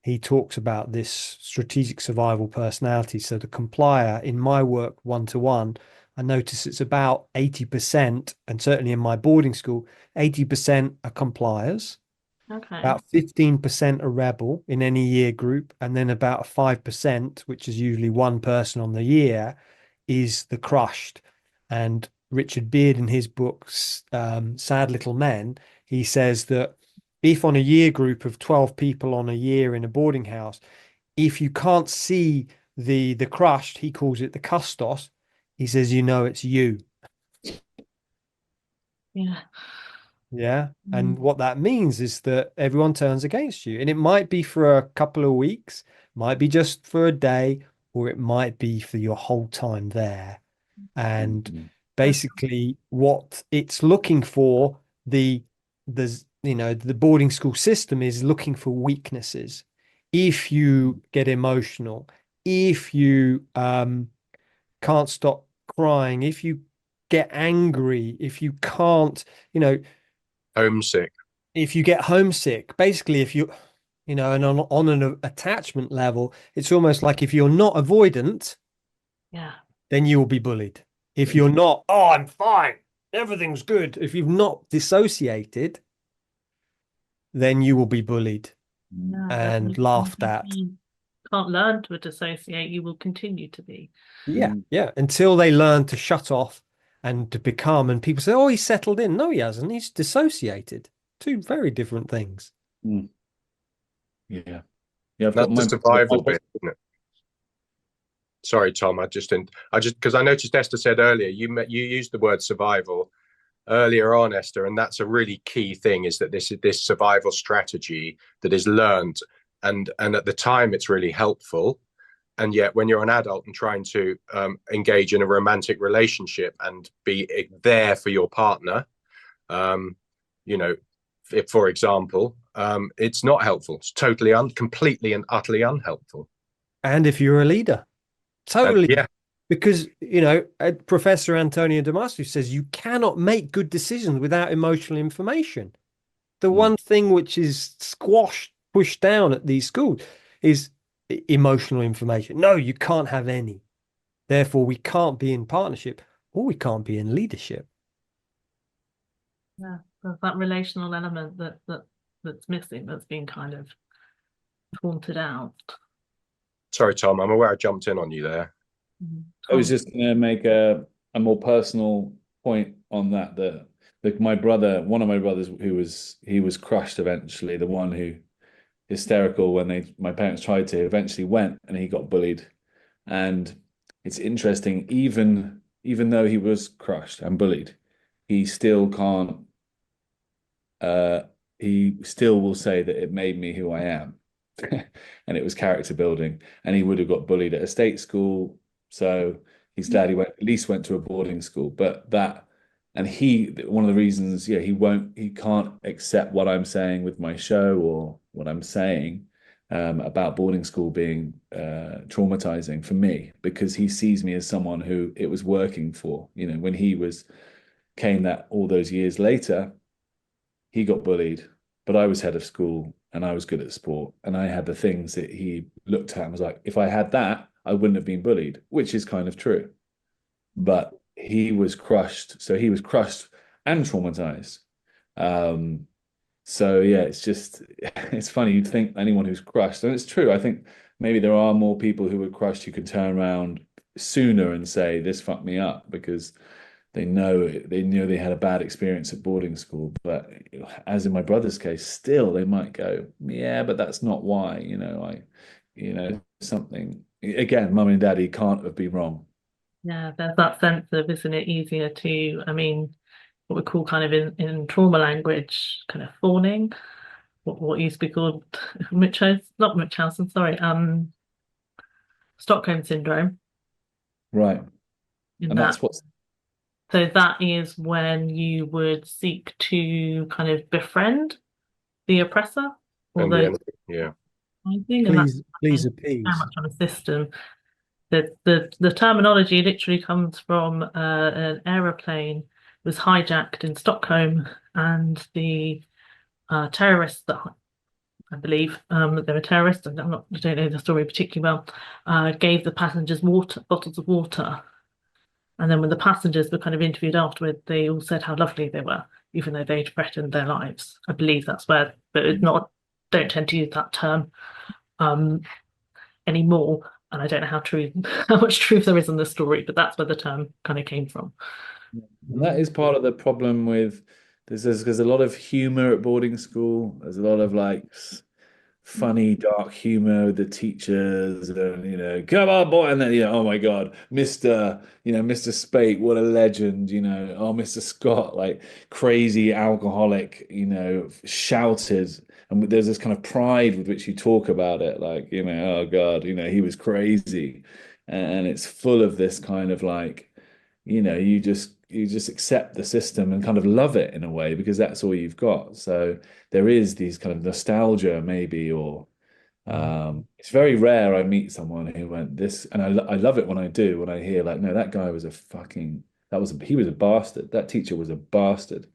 he talks about this strategic survival personality. So the complier, in my work one-to-one, I notice it's about 80%, and certainly in my boarding school, 80% are compliers. Okay. About 15% are rebel in any year group, and then about 5%, which is usually one person on the year, is the crushed. And Richard Beard, in his books, Sad Little Men, he says that if on a year group of 12 people on a year in a boarding house, if you can't see the crushed, he calls it the custos, he says, you know, it's you. Yeah. Yeah. And what that means is that everyone turns against you. And it might be for a couple of weeks, might be just for a day, or it might be for your whole time there. And basically what it's looking for, the boarding school system is looking for weaknesses. If you get emotional, if you can't stop crying, if you get angry, if you can't, homesick, if you get homesick, basically, if you, and on an attachment level, it's almost like if you're not avoidant, then you will be bullied. If you're not, oh, I'm fine, everything's good. If you've not dissociated, then you will be bullied and laughed at. You can't learn to dissociate, you will continue to be. Yeah, until they learn to shut off and to become, and people say, oh, he's settled in. No, he hasn't. He's dissociated. Two very different things. Yeah. That's the survival bit, isn't it? Sorry, Tom. I just because I noticed Esther said earlier, you used the word survival earlier on, Esther, and that's a really key thing, is that this survival strategy that is learned, and at the time it's really helpful, and yet when you're an adult and trying to engage in a romantic relationship and be there for your partner, if, for example, it's not helpful. It's totally completely and utterly unhelpful. And if you're a leader, totally. Yeah. Because, Professor Antonio Damasio says you cannot make good decisions without emotional information. The one thing which is pushed down at these schools is emotional information. No, you can't have any. Therefore, we can't be in partnership or we can't be in leadership. Yeah, there's that relational element that's missing, that's been kind of haunted out. Sorry, Tom, I'm aware I jumped in on you there. I was just going to make a more personal point on that. My brother, one of my brothers, he was crushed eventually. The one who hysterical when my parents tried to, eventually went, and he got bullied. And it's interesting, even though he was crushed and bullied, he still can't. He still will say that it made me who I am, and it was character building. And he would have got bullied at a state school, so he's glad he at least went to a boarding school. But that, and one of the reasons, he can't accept what I'm saying with my show or what I'm saying about boarding school being traumatizing for me, because he sees me as someone who it was working for. When came that all those years later, he got bullied, but I was head of school and I was good at sport, and I had the things that he looked at and was like, if I had that, I wouldn't have been bullied, which is kind of true. But he was crushed. So he was crushed and traumatized. So yeah, it's funny. You'd think anyone who's crushed, and it's true. I think maybe there are more people who were crushed who can turn around sooner and say, this fucked me up, because they know they had a bad experience at boarding school. But as in my brother's case, still they might go, yeah, but that's not why. Something again. Mum and daddy can't have been wrong. Yeah, there's that sense of, isn't it easier to, what we call kind of in trauma language, kind of fawning, what used to be called Munchausen, sorry, Stockholm syndrome. Right. In And that, that's what's so that is when you would seek to kind of befriend the oppressor or And those yeah. thing, and that's Please very appease. much on a system. The terminology literally comes from an aeroplane was hijacked in Stockholm, and the terrorists that I believe they were terrorists, and I don't know the story particularly well, gave the passengers bottles of water. And then when the passengers were kind of interviewed afterward, they all said how lovely they were, even though they'd threatened their lives. I believe that's where, but it's not, don't tend to use that term anymore. And I don't know how much truth there is in the story, but that's where the term kind of came from. And that is part of the problem with there's a lot of humor at boarding school. There's a lot of like funny, dark humor with the teachers, and come on, boy, and then oh my God, Mr. Spate, what a legend, oh, Mr. Scott, like crazy alcoholic, shouted. And there's this kind of pride with which you talk about it, like, oh God, he was crazy. And it's full of this kind of like, you just accept the system and kind of love it in a way, because that's all you've got. So there is these kind of nostalgia maybe, or it's very rare I meet someone who went this, and I love it when I do, when I hear like, no, that guy was he was a bastard. That teacher was a bastard.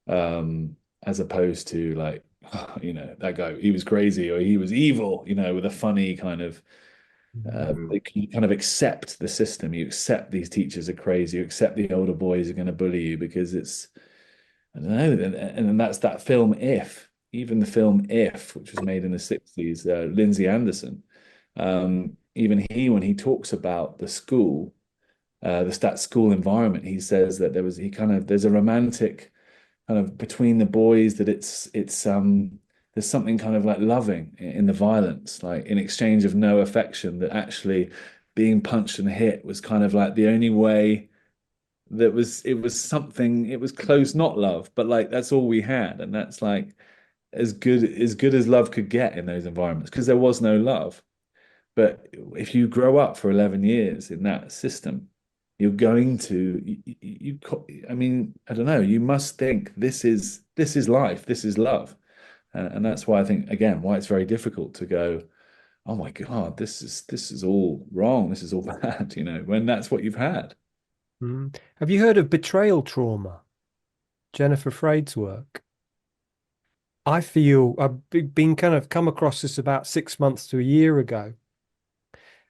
As opposed to like, that guy, he was crazy or he was evil, with a funny kind of you kind of accept the system. You accept these teachers are crazy. You accept the older boys are going to bully you because it's, I don't know. And that's that film If, even the film If, which was made in the 60s, Lindsay Anderson. Even when he talks about the school, that school environment, he says that there's a romantic kind of between the boys, that it's there's something kind of like loving in the violence, like in exchange of no affection, that actually being punched and hit was kind of like the only way it was something, it was close, not love, but like that's all we had. And that's like as good as love could get in those environments, because there was no love. But if you grow up for 11 years in that system, you're going to I mean, I don't know, you must think this is life, this is love. And that's why I think, again, why it's very difficult to go, oh my God, this is all wrong, this is all bad, when that's what you've had. Have you heard of betrayal trauma? Jennifer Freyd's work. I feel I've been kind of come across this about 6 months to a year ago.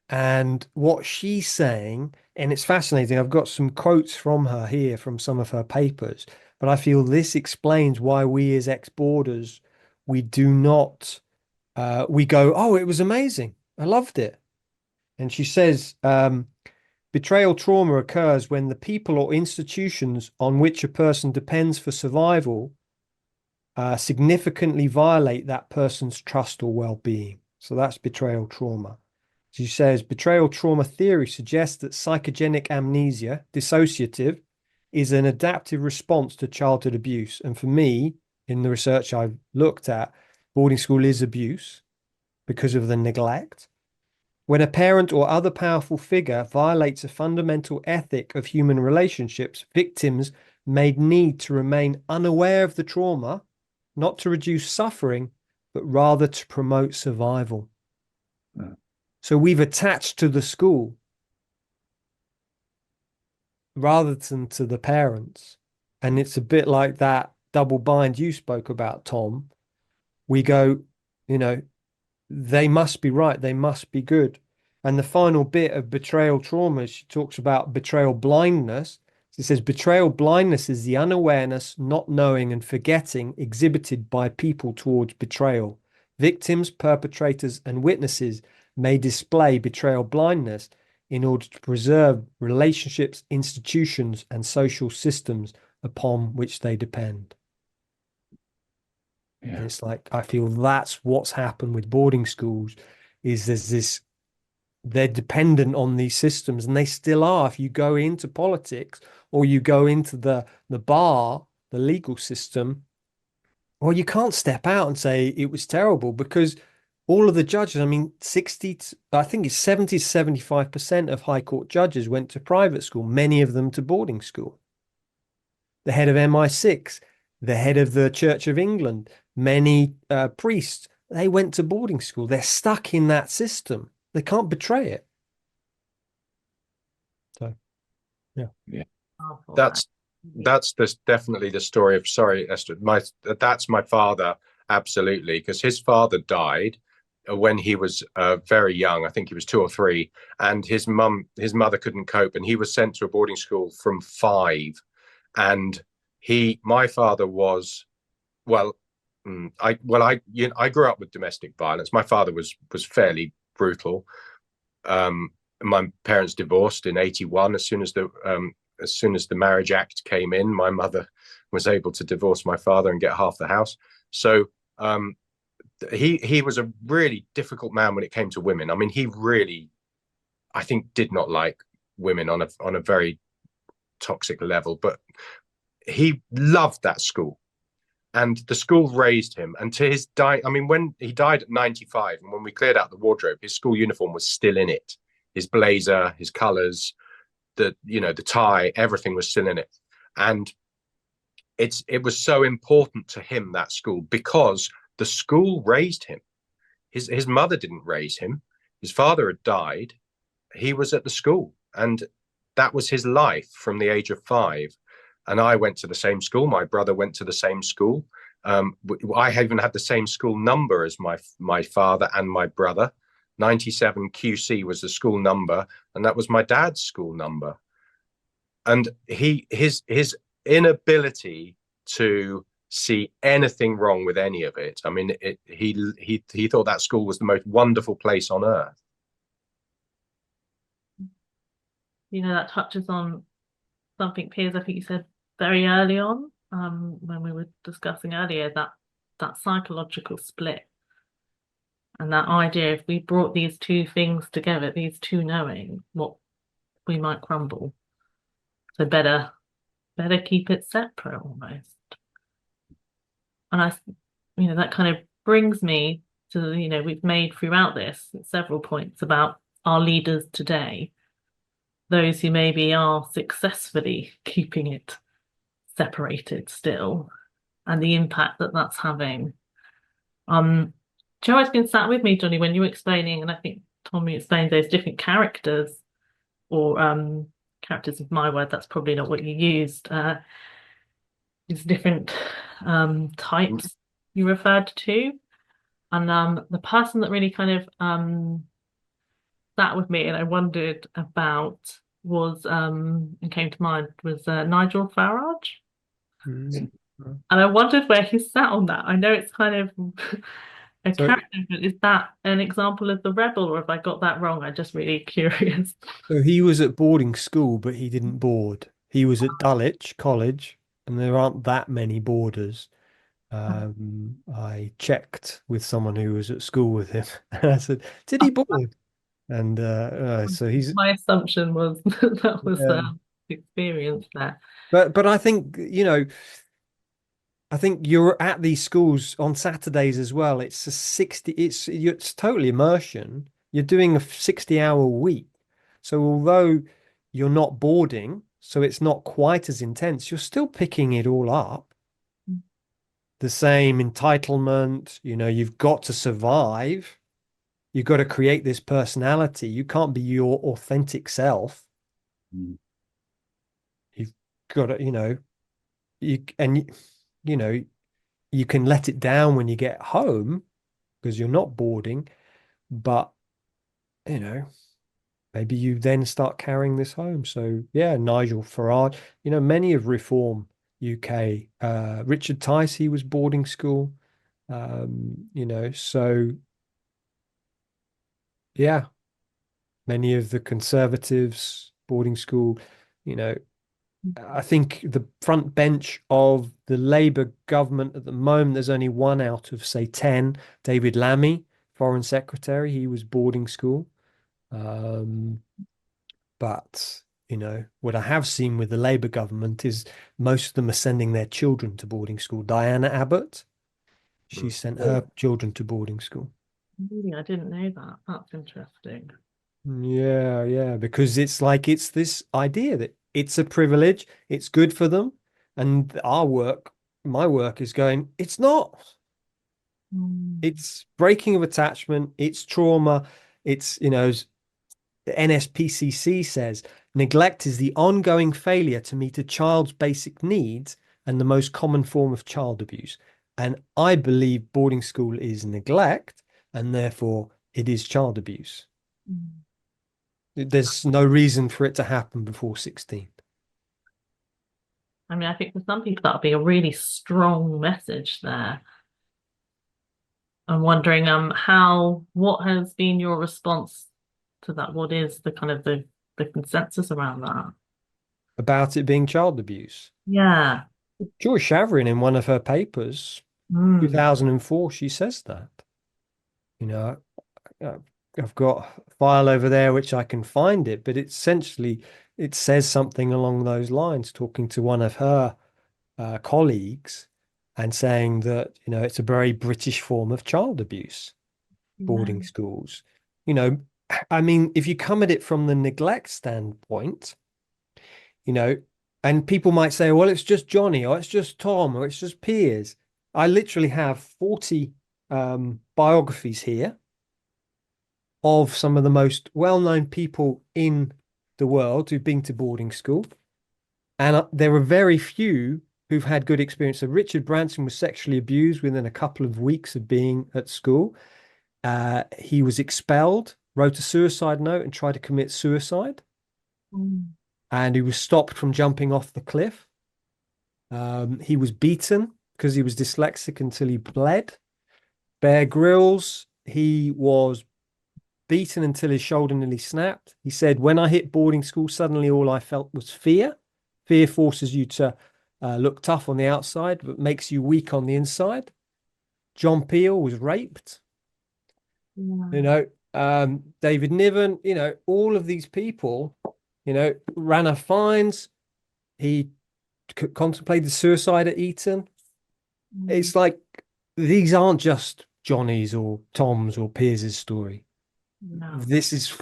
And what she's saying, and it's fascinating, I've got some quotes from her here from some of her papers, but I feel this explains why we as ex-boarders, we do not, we go, oh, it was amazing. I loved it. And she says, betrayal trauma occurs when the people or institutions on which a person depends for survival significantly violate that person's trust or well-being. So that's betrayal trauma. She says betrayal trauma theory suggests that psychogenic amnesia, dissociative, is an adaptive response to childhood abuse. And for me, in the research I've looked at, boarding school is abuse because of the neglect. When a parent or other powerful figure violates a fundamental ethic of human relationships, victims may need to remain unaware of the trauma, not to reduce suffering, but rather to promote survival. Yeah. So we've attached to the school rather than to the parents. And it's a bit like that double bind you spoke about, Tom. We go, they must be right. They must be good. And the final bit of betrayal trauma, she talks about betrayal blindness. She says betrayal blindness is the unawareness, not knowing and forgetting exhibited by people towards betrayal. Victims, perpetrators, and witnesses may display betrayal blindness in order to preserve relationships, institutions, and social systems upon which they depend. Yeah. And it's like, I feel that's what's happened with boarding schools, is there's this, they're dependent on these systems, and they still are. If you go into politics or you go into the bar, the legal system, well, you can't step out and say it was terrible, because all of the judges, I mean, I think it's 70 to 75% of High Court judges went to private school, many of them to boarding school. The head of MI6, the head of the Church of England, many priests, they went to boarding school. They're stuck in that system. They can't betray it. So, yeah. Yeah. That's definitely the story of, sorry, Esther, that's my father, absolutely, because his father died when he was very young. I think he was 2 or 3, and his mother couldn't cope, and he was sent to a boarding school from 5. And my father was, I grew up with domestic violence. My father was fairly brutal. My parents divorced in 81. As soon as the Marriage Act came in, my mother was able to divorce my father and get half the house. So he was a really difficult man when it came to women. I mean, he really, I think, did not like women on a very toxic level, but he loved that school, and the school raised him. And to his I mean, when he died at 95, and when we cleared out the wardrobe, his school uniform was still in it. His blazer, his colors, the tie, everything was still in it. And it was so important to him, that school, because the school raised him. His mother didn't raise him. His father had died. He was at the school, and that was his life from the age of 5. And I went to the same school. My brother went to the same school. I even had the same school number as my father and my brother. 97 QC was the school number, and that was my dad's school number. And his inability to see anything wrong with any of it. I mean, he thought that school was the most wonderful place on earth. That touches on something, Piers, I think you said very early on, when we were discussing earlier, that psychological split, and that idea, if we brought these two things together, these two knowing, what we might crumble. So better keep it separate almost. And that kind of brings me to, we've made throughout this several points about our leaders today. those who maybe are successfully keeping it separated still, and the impact that that's having. Joe has been sat with me, Jonny, when you were explaining, and I think Tommy explained those different characters, or characters of my word, that's probably not what you used. These different types you referred to. And the person that really kind of sat with me and I wondered about was and came to mind was Nigel Farage. Mm. And I wondered where he sat on that. I know it's kind of a So, character, but is that an example of the rebel, or have I got that wrong? I'm just really curious. so he was at boarding school, but he didn't board. He was at Dulwich College, and there aren't that many boarders. I checked with someone who was at school with him, and I said, "Did he board?" And so he's My assumption was that was yeah. experience there. But I think I think you're at these schools on Saturdays as well. It's a 60, it's totally immersion. You're doing a 60-hour week. So although you're not boarding, so it's not quite as intense, you're still picking it all up. The same entitlement, you've got to survive. You've got to create this personality. You can't be your authentic self. Mm. You've got to, you know, you can let it down when you get home because you're not boarding, but maybe you then start carrying this home. So yeah, Nigel Farage, many of Reform UK, Richard Tice, he was boarding school, so yeah, many of the Conservatives boarding school, you know, I think the front bench of the Labour government at the moment, there's only one out of, say, 10. David Lammy, Foreign Secretary, he was boarding school. But, what I have seen with the Labour government is most of them are sending their children to boarding school. Diana Abbott, she sent her children to boarding school. Really, I didn't know that. That's interesting. Yeah, because it's this idea that it's a privilege, it's good for them, and my work is going, it's not. It's breaking of attachment, it's trauma, it's, as the NSPCC says, neglect is the ongoing failure to meet a child's basic needs and the most common form of child abuse. And I believe boarding school is neglect, and therefore it is child abuse. There's no reason for it to happen before 16. I mean, I think for some people that'll be a really strong message there. I'm wondering, what has been your response to that? What is the kind of the consensus around that? About it being child abuse. Yeah. Joy Shaverin, in one of her papers, 2004, she says that. I've got a file over there which I can find it, but it says something along those lines, talking to one of her colleagues and saying that, it's a very British form of child abuse, boarding schools. I mean, if you come at it from the neglect standpoint, and people might say, well, it's just Jonny, or it's just Tom, or it's just Piers. I literally have 40 biographies here of some of the most well-known people in the world who've been to boarding school. And there are very few who've had good experience. So Richard Branson was sexually abused within a couple of weeks of being at school. He was expelled, wrote a suicide note and tried to commit suicide. And he was stopped from jumping off the cliff. He was beaten because he was dyslexic until he bled. Bear Grylls, he was beaten until his shoulder nearly snapped. He said, when I hit boarding school, suddenly all I felt was fear. Fear forces you to look tough on the outside, but makes you weak on the inside. John Peel was raped. David Niven, all of these people, Ranna Fiennes, he contemplated suicide at Eton. It's like, these aren't just Johnny's or Tom's or Piers's story. No. This is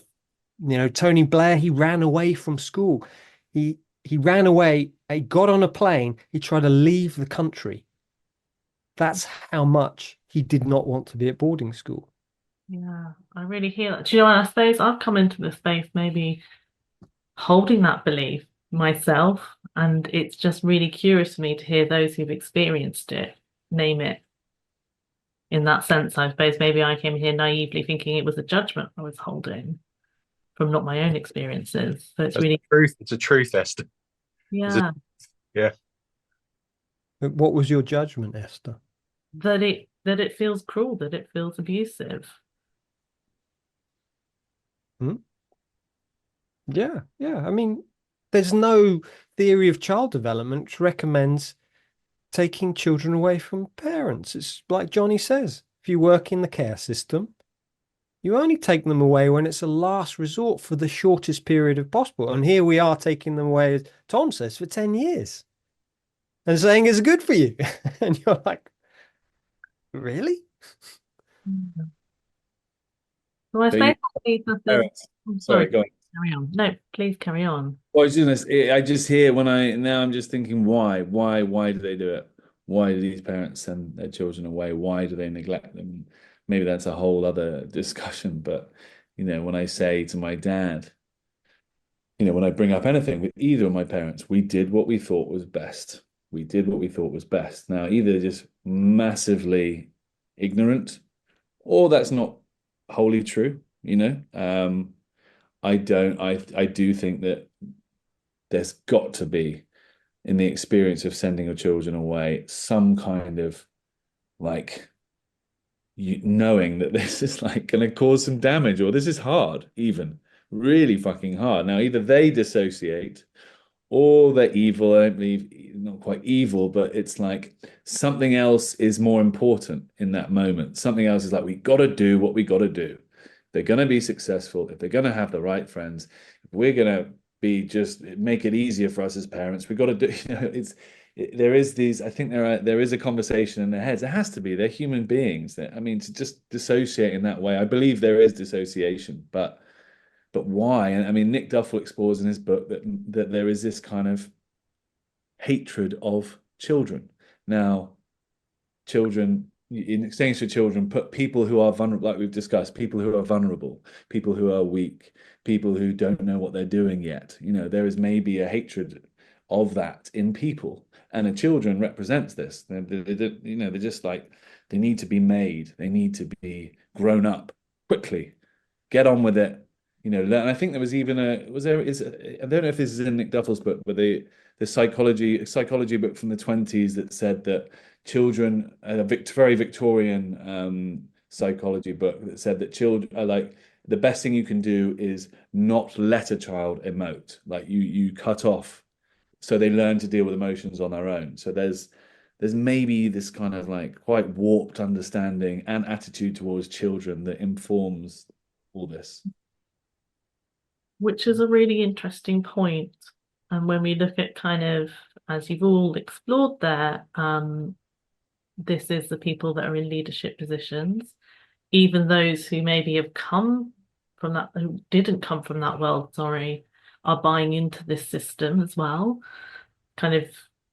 Tony Blair, he ran away from school. He ran away, he got on a plane, he tried to leave the country. That's how much he did not want to be at boarding school. Yeah, I really hear that. Do you know what? I suppose I've come into the space maybe holding that belief myself, and it's just really curious for me to hear those who've experienced it name it in that sense. I suppose maybe I came here naively thinking it was a judgment I was holding from not my own experiences. So it's That's really, truth. It's a truth, Esther. yeah, Yeah. What was your judgment, Esther? that it feels cruel, that it feels abusive. Hmm? Yeah. I mean, there's no theory of child development which recommends taking children away from parents. It's like Johnny says, if you work in the care system, you only take them away when it's a last resort for the shortest period of possible. And here we are taking them away, as Tom says, for 10 years and saying it's good for you. And you're like, really? Mm. Well, I So suppose you, that leads us in. parents, I'm sorry, sorry, go on. carry on. No, please carry on. Well, I just hear now I'm just thinking, why do they do it? Why do these parents send their children away? Why do they neglect them? Maybe that's a whole other discussion. But when I say to my dad, when I bring up anything with either of my parents, we did what we thought was best. We did what we thought was best. Now, either just massively ignorant, or that's not wholly true. I do think that there's got to be, in the experience of sending your children away, some kind of like knowing that this is like going to cause some damage, or this is hard, even really fucking hard. Now, either they dissociate or they're evil. I don't believe, not quite evil, but it's like something else is more important in that moment. Something else is like, we got to do what we got to do. They're going to be successful, if they're going to have the right friends, if we're going to be just make it easier for us as parents, we got to do, there is these, I think there is a conversation in their heads. There has to be. They're human beings. To just dissociate in that way, I believe there is dissociation, but why? And I mean, Nick Duffel explores in his book that there is this kind of hatred of children. Now, children, in exchange for children, put people who are vulnerable, like we've discussed, people who are vulnerable, people who are weak, people who don't know what they're doing yet. There is maybe a hatred of that in people, and the children represents this. They're just like, they need to be made, they need to be grown up quickly, get on with it. And I think there was even I don't know if this is in Nick Duffel's book, but the psychology book from the 20s that said that children, a very Victorian psychology book that said that children are like, the best thing you can do is not let a child emote. Like you cut off, so they learn to deal with emotions on their own. So there's maybe this kind of like quite warped understanding and attitude towards children that informs all this. Which is a really interesting point. And when we look at kind of, as you've all explored there, this is the people that are in leadership positions, even those who maybe have come from that, who didn't come from that world, sorry, are buying into this system as well, kind of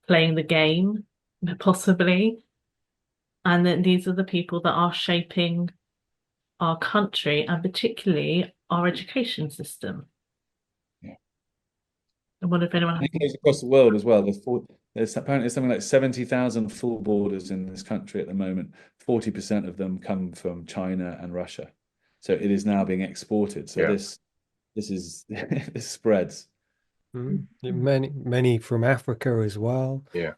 playing the game, possibly. And then these are the people that are shaping our country and particularly our education system. I wonder if anyone It goes across the world as well. There's apparently something like 70,000 full boarders in this country at the moment. 40% of them come from China and Russia. So it is now being exported. So this is this spreads. Many from Africa as well. Yeah.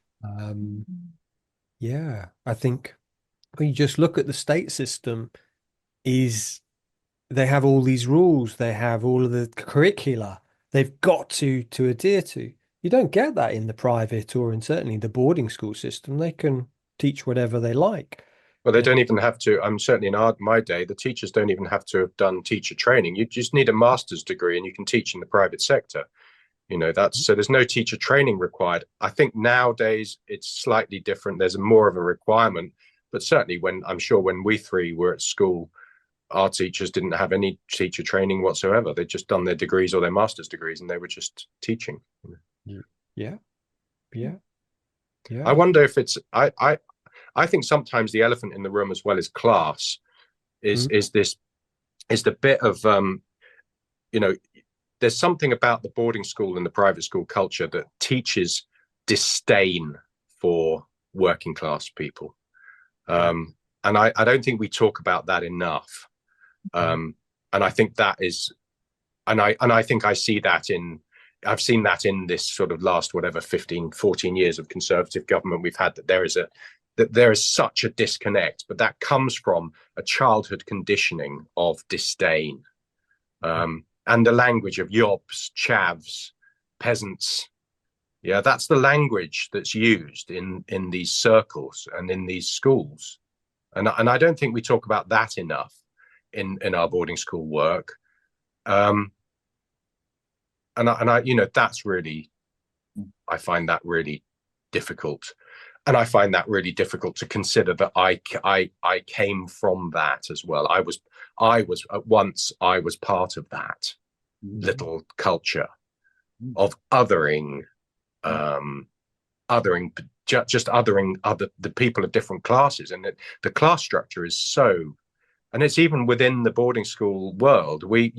I think when you just look at the state system, they have all these rules, they have all of the curricula they've got to adhere to. You don't get that in the private or in certainly the boarding school system. They can teach whatever they like. Well, they don't even have to. I'm certainly in my day, the teachers don't even have to have done teacher training. You just need a master's degree and you can teach in the private sector. So there's no teacher training required. I think nowadays it's slightly different. There's more of a requirement, but certainly when we three were at school, our teachers didn't have any teacher training whatsoever. They'd just done their degrees or their master's degrees, and they were just teaching. Yeah, yeah, yeah. I wonder if it's I think sometimes the elephant in the room, as well as class, is the bit of there's something about the boarding school and the private school culture that teaches disdain for working class people. And I don't think we talk about that enough. And I think that is, and I think I've seen that in this sort of last, whatever, 15, 14 years of Conservative government we've had, that there is such a disconnect, but that comes from a childhood conditioning of disdain. And the language of yobs, chavs, peasants. Yeah, that's the language that's used in these circles and in these schools. And I don't think we talk about that enough in our boarding school work. And I that's really, I find that really difficult. And I find that really difficult to consider that I came from that as well. I was part of that little culture of othering, just othering the people of different classes, and the class structure is so, and it's even within the boarding school world. We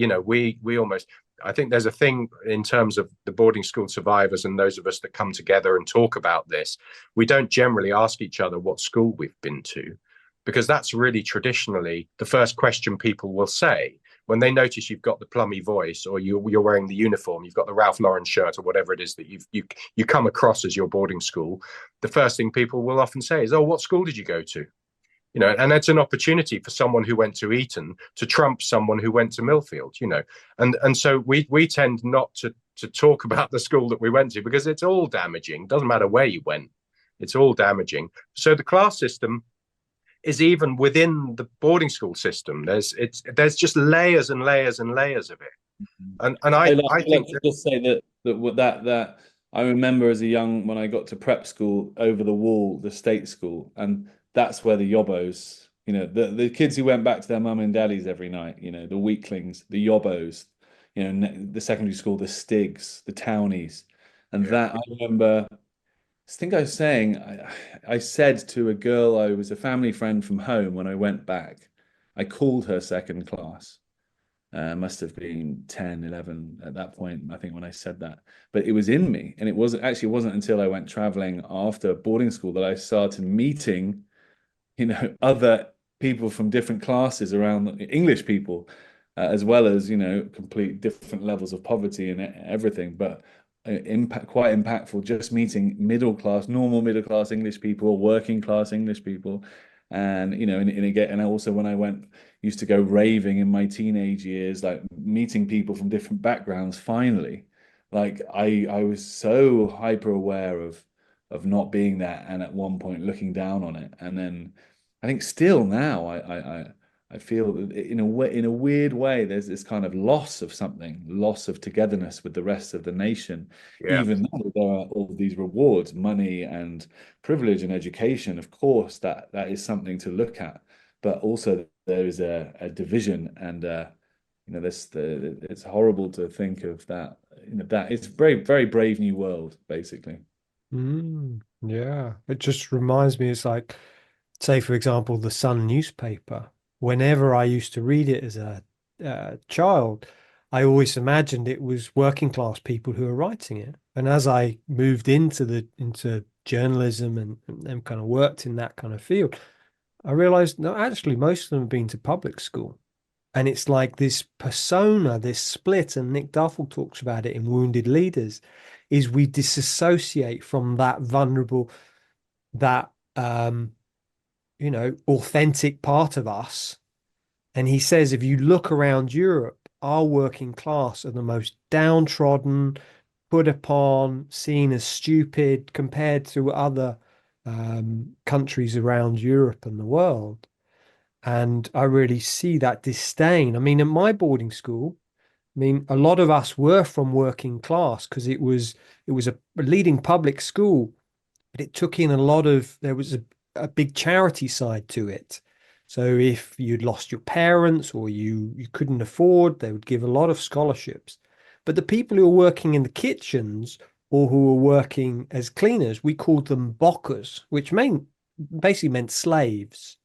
almost, I think there's a thing in terms of the boarding school survivors and those of us that come together and talk about this. We don't generally ask each other what school we've been to, because that's really traditionally the first question people will say when they notice you've got the plummy voice, or you're wearing the uniform, you've got the Ralph Lauren shirt, or whatever it is that you come across as your boarding school. The first thing people will often say is, "Oh, what school did you go to?" And it's an opportunity for someone who went to Eton to trump someone who went to Millfield. And so we tend not to talk about the school that we went to, because it's all damaging. Doesn't matter where you went, it's all damaging. So the class system is even within the boarding school system. There's just layers and layers and layers of it. And I think to just say that I remember as a young, when I got to prep school, over the wall, the state school, and that's where the yobbos, the kids who went back to their mum and daddies every night, the weaklings, the yobbos, the secondary school, the stigs, the townies, and that I remember. I think I was saying, I said to a girl, I was a family friend from home when I went back, I called her second class. Must have been 10, 11 at that point, I think, when I said that. But it was in me. And it wasn't until I went traveling after boarding school that I started meeting, other people from different classes around, English people, as well as, complete different levels of poverty and everything. But quite impactful, just meeting normal middle class English people, working class English people. And and also when I used to go raving in my teenage years, like meeting people from different backgrounds. Finally, like I was so hyper aware of not being that, and at one point looking down on it. And then I think still now I feel that in a weird way, there's this kind of loss of togetherness with the rest of the nation. Yeah. Even though there are all these rewards, money and privilege and education, of course, that is something to look at. But also there is a division, and it's horrible to think of that. That it's very, very brave new world, basically. Yeah, it just reminds me. It's like, say, for example, the Sun newspaper. Whenever I used to read it as a child, I always imagined it was working class people who were writing it. And as I moved into journalism and kind of worked in that kind of field, I realized, no, actually, most of them have been to public school. And it's like this persona, this split, and Nick Duffel talks about it in Wounded Leaders, is we disassociate from that vulnerable, that authentic part of us. And he says, if you look around Europe, our working class are the most downtrodden, put upon, seen as stupid compared to other countries around Europe and the world. And I really see that disdain. I mean, at my boarding school, a lot of us were from working class because it was a leading public school, but it took in there was a big charity side to it. So if you'd lost your parents or you couldn't afford, they would give a lot of scholarships. But the people who were working in the kitchens or who were working as cleaners, we called them bockers, which basically meant slaves.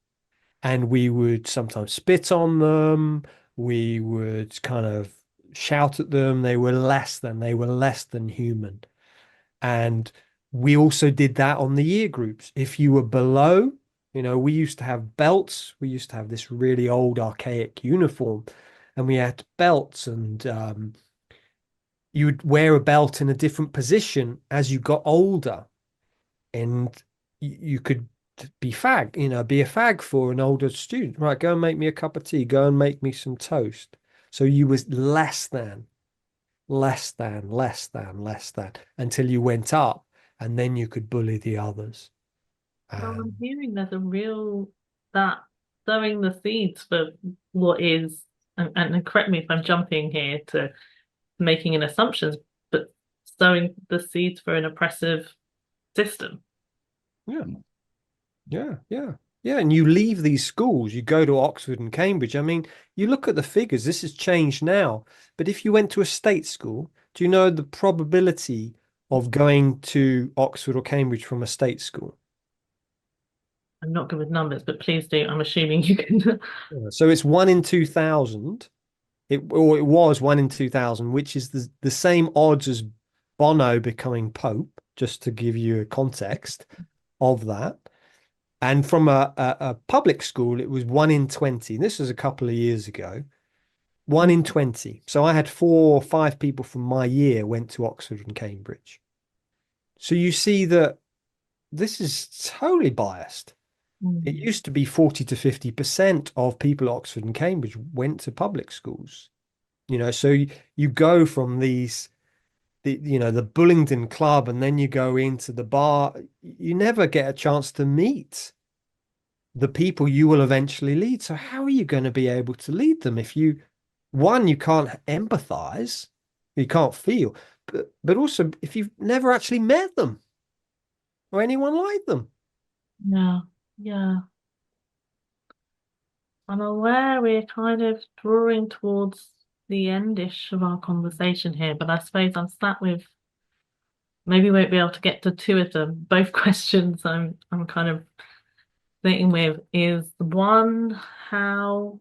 And we would sometimes spit on them. We would kind of shout at them. They were less than human. And we also did that on the year groups. If you were below, we used to have belts. We used to have this really old archaic uniform, and we had belts, and you would wear a belt in a different position as you got older, and you could be be a fag for an older student. Right, go and make me a cup of tea. Go and make me some toast. So you was less than, less than, less than, less than, until you went up, and then you could bully the others. So I'm hearing there's a real that sowing the seeds for what is, and correct me if I'm jumping here to making an assumptions, but sowing the seeds for an oppressive system. Yeah, yeah, yeah, yeah. And you leave these schools, you go to Oxford and Cambridge. I mean, you look at the figures, this has changed now. But if you went to a state school, do you know the probability of going to Oxford or Cambridge from a state school? I'm not good with numbers, but please do. I'm assuming you can. Yeah. So it's 1 in 2,000. It was 1 in 2,000, which is the same odds as Bono becoming Pope, just to give you a context of that. And from a public school, it was 1 in 20. This was a couple of years ago. 1 in 20. So I had 4 or 5 people from my year went to Oxford and Cambridge. So you see that this is totally biased. It used to be 40 to 50% of people at Oxford and Cambridge went to public schools. So you go from the Bullingdon Club, and then you go into the bar. You never get a chance to meet the people you will eventually lead. So how are you going to be able to lead them if you can't empathize, you can't feel, but also if you've never actually met them or anyone like them? Yeah, yeah. I'm aware we're kind of drawing towards the endish of our conversation here, but I suppose I'm sat with maybe won't be able to get to two of them. Both questions I'm kind of sitting with is one, how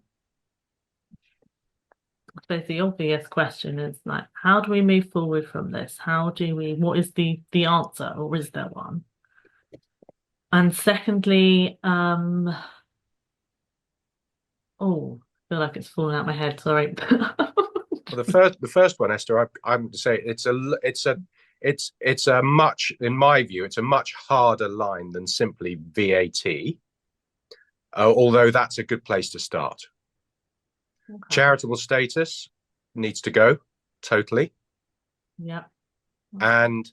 I suppose the obvious question is like, how do we move forward from this? What is the answer, or is there one? And secondly, oh, I feel like it's falling out my head, sorry. Well, the first one, Esther, I'm to say it's a much, in my view, it's a much harder line than simply VAT. Although that's a good place to start. Okay. Charitable status needs to go totally. Yeah. And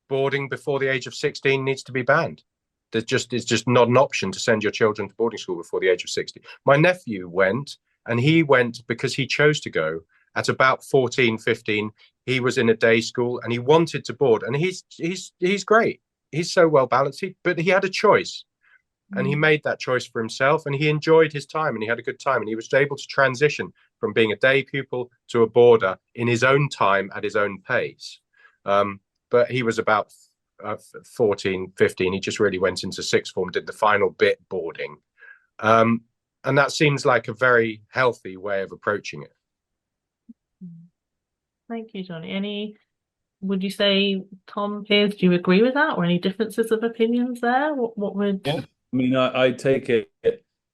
boarding before the age of 16 needs to be banned. It's just not an option to send your children to boarding school before the age of 60. My nephew went, and he went because he chose to go at about 14, 15. He was in a day school and he wanted to board, and he's great. He's so well balanced, but he had a choice. And he made that choice for himself, and he enjoyed his time, and he had a good time, and he was able to transition from being a day pupil to a boarder in his own time at his own pace. But he was about 14, 15. He just really went into sixth form, did the final bit boarding. And that seems like a very healthy way of approaching it. Thank you, Jonny. Would you say, Tom, Piers, do you agree with that, or any differences of opinions there? What would... Yeah. I mean, I take it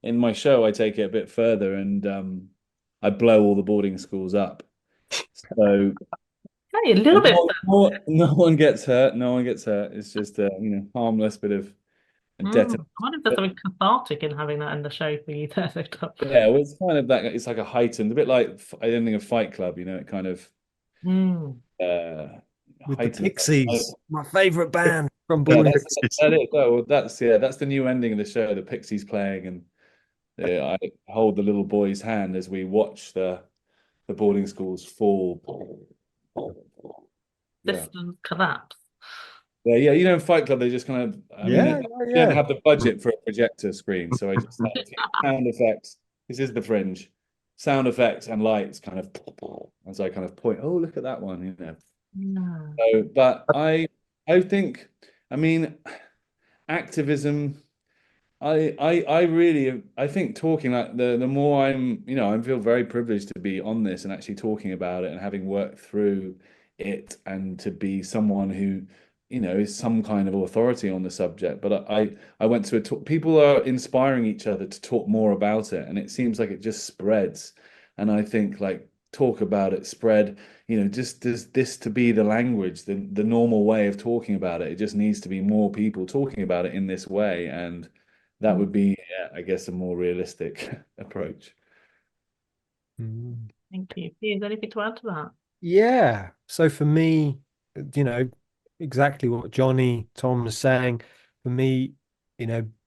in my show, I take it a bit further, and I blow all the boarding schools up. So Hey, a little bit. no one gets hurt. No one gets hurt. It's just a harmless bit of a I detonation. wonder if there's something cathartic in having that in the show for you there, Tom. Yeah, well, it's kind of that. It's like a heightened, a bit like I don't think of Fight Club. It kind of With the heightened. Pixies, my favorite band from Yeah, Bournemouth. that's the new ending of the show. The Pixies playing, and I hold the little boy's hand as we watch the boarding schools fall. Yeah. Systems collapse. Yeah. You know, in Fight Club, they just kind of, I mean, Yeah, they yeah, don't yeah. have the budget for a projector screen, so I just have sound effects. This is the Fringe. Sound effects and lights kind of as I kind of point. Oh, look at that one, you know. Yeah. So, but I think, I mean, activism. I really I think talking like the more I'm you know I feel very privileged to be on this and actually talking about it and having worked through it and to be someone who you know is some kind of authority on the subject. But I went to a talk. People are inspiring each other to talk more about it, and it seems like it just spreads. And I think like talk about it, spread. You know, just does this to be the language, the normal way of talking about it. It just needs to be more people talking about it in this way and that would be, yeah, I guess, a more realistic approach. Mm. Thank you. Is there anything to add to that? Yeah. So for me, you know, exactly what Johnny, Tom was saying. For me,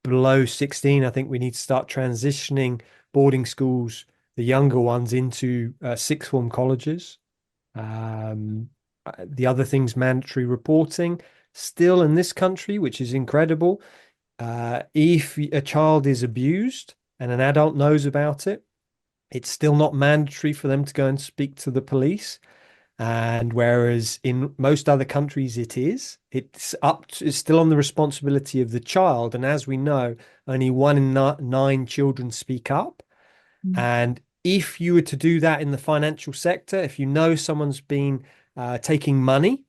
below 16, I think we need to start transitioning boarding schools, the younger ones, into sixth form colleges. Um, the other thing's mandatory reporting. Still in this country, which is incredible. If a child is abused and an adult knows about it, it's still not mandatory for them to go and speak to the police. And whereas in most other countries it is, it's still on the responsibility of the child. And as we know, only one in nine children speak up. Mm. And if you were to do that in the financial sector, if you know someone's been taking money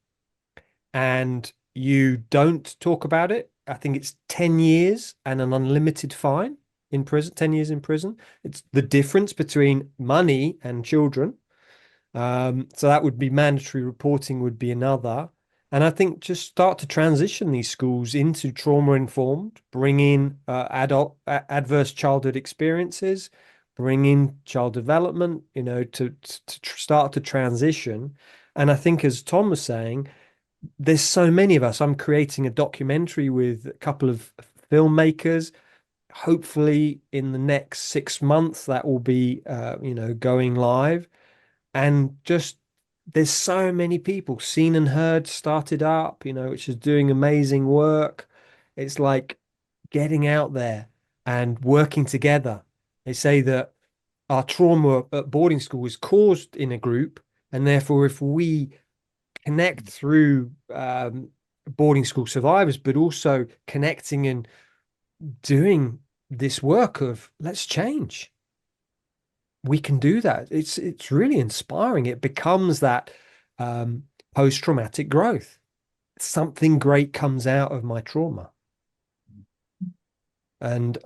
and you don't talk about it, I think it's 10 years and an unlimited fine in prison, 10 years in prison. It's the difference between money and children. So that would be mandatory reporting would be another. And I think just start to transition these schools into trauma informed, bring in adverse childhood experiences, bring in child development, to start to transition. And I think, as Tom was saying, there's so many of us. I'm creating a documentary with a couple of filmmakers. Hopefully, in the next 6 months, that will be, going live. And just there's so many people, Seen and Heard started up, which is doing amazing work. It's like getting out there and working together. They say that our trauma at boarding school is caused in a group, and therefore, if we connect through boarding school survivors, but also connecting and doing this work of let's change. We can do that. It's really inspiring. It becomes that um, post-traumatic growth. Something great comes out of my trauma. And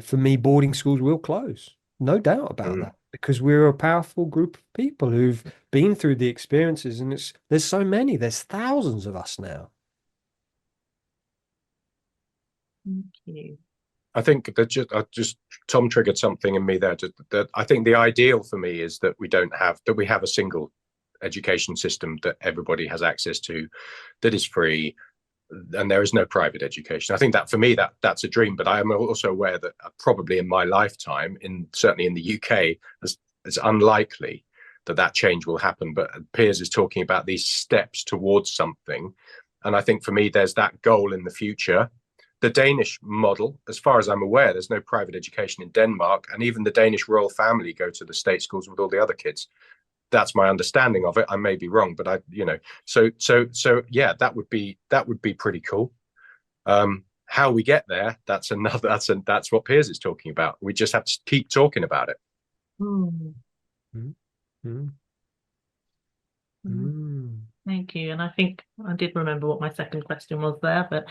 for me, boarding schools will close. No doubt about Mm. that, because we're a powerful group of people who've been through the experiences, and there's so many, there's thousands of us now. Thank you. I think that just Tom triggered something in me there. That I think the ideal for me is that we have a single education system that everybody has access to, that is free, and there is no private education. I think that for me that's a dream. But I am also aware that probably in my lifetime, certainly in the UK, it's unlikely that change will happen. But Piers is talking about these steps towards something, and I think for me there's that goal in the future. The Danish model, as far as I'm aware, there's no private education in Denmark, and even the Danish royal family go to the state schools with all the other kids. That's my understanding of it. I may be wrong, but so yeah, that would be pretty cool. How we get there, that's what Piers is talking about. We just have to keep talking about it. Mm. Mm, mm, Mm. mm. Thank you. And I think I did remember what my second question was there, but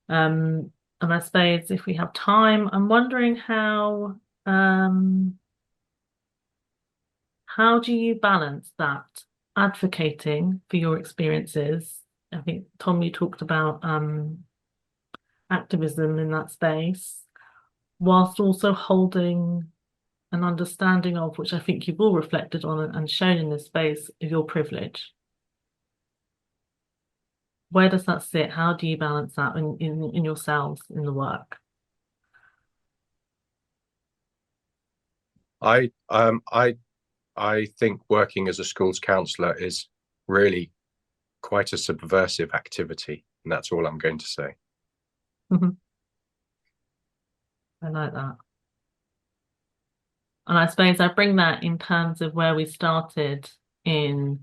and I suppose if we have time, I'm wondering how do you balance that advocating for your experiences? I think Tom, you talked about activism in that space, whilst also holding an understanding of, which I think you've all reflected on and shown in this space, of your privilege. Where does that sit? How do you balance that in yourselves in the work? I um I I think working as a schools counsellor is really quite a subversive activity, and that's all I'm going to say. I like that. And I suppose I bring that in terms of where we started in,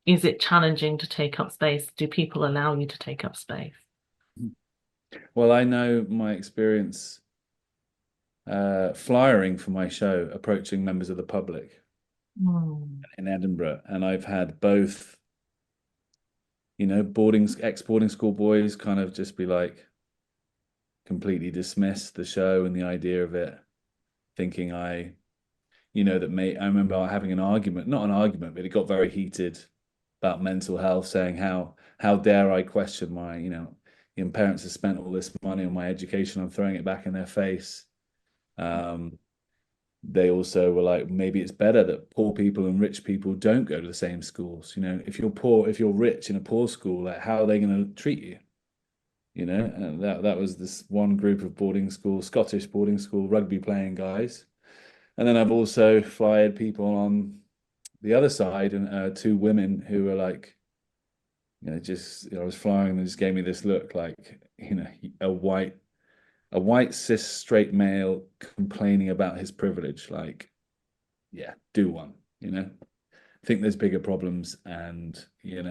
is it challenging to take up space? Do people allow you to take up space? Well, I know my experience flyering for my show, approaching members of the public in Edinburgh, and I've had both, ex-boarding school boys kind of just be like, completely dismiss the show and the idea of it, thinking I remember having an argument, not an argument, but it got very heated about mental health, saying how dare I question my, parents have spent all this money on my education, I'm throwing it back in their face. They also were like, maybe it's better that poor people and rich people don't go to the same schools. If you're rich in a poor school, like, how are they going to treat you? And that was this one group of Scottish boarding school rugby playing guys. And then I've also flyed people on the other side, and two women who were like, I was flying and they just gave me this look like, a white cis straight male complaining about his privilege. Like, yeah, do one, I think there's bigger problems, and it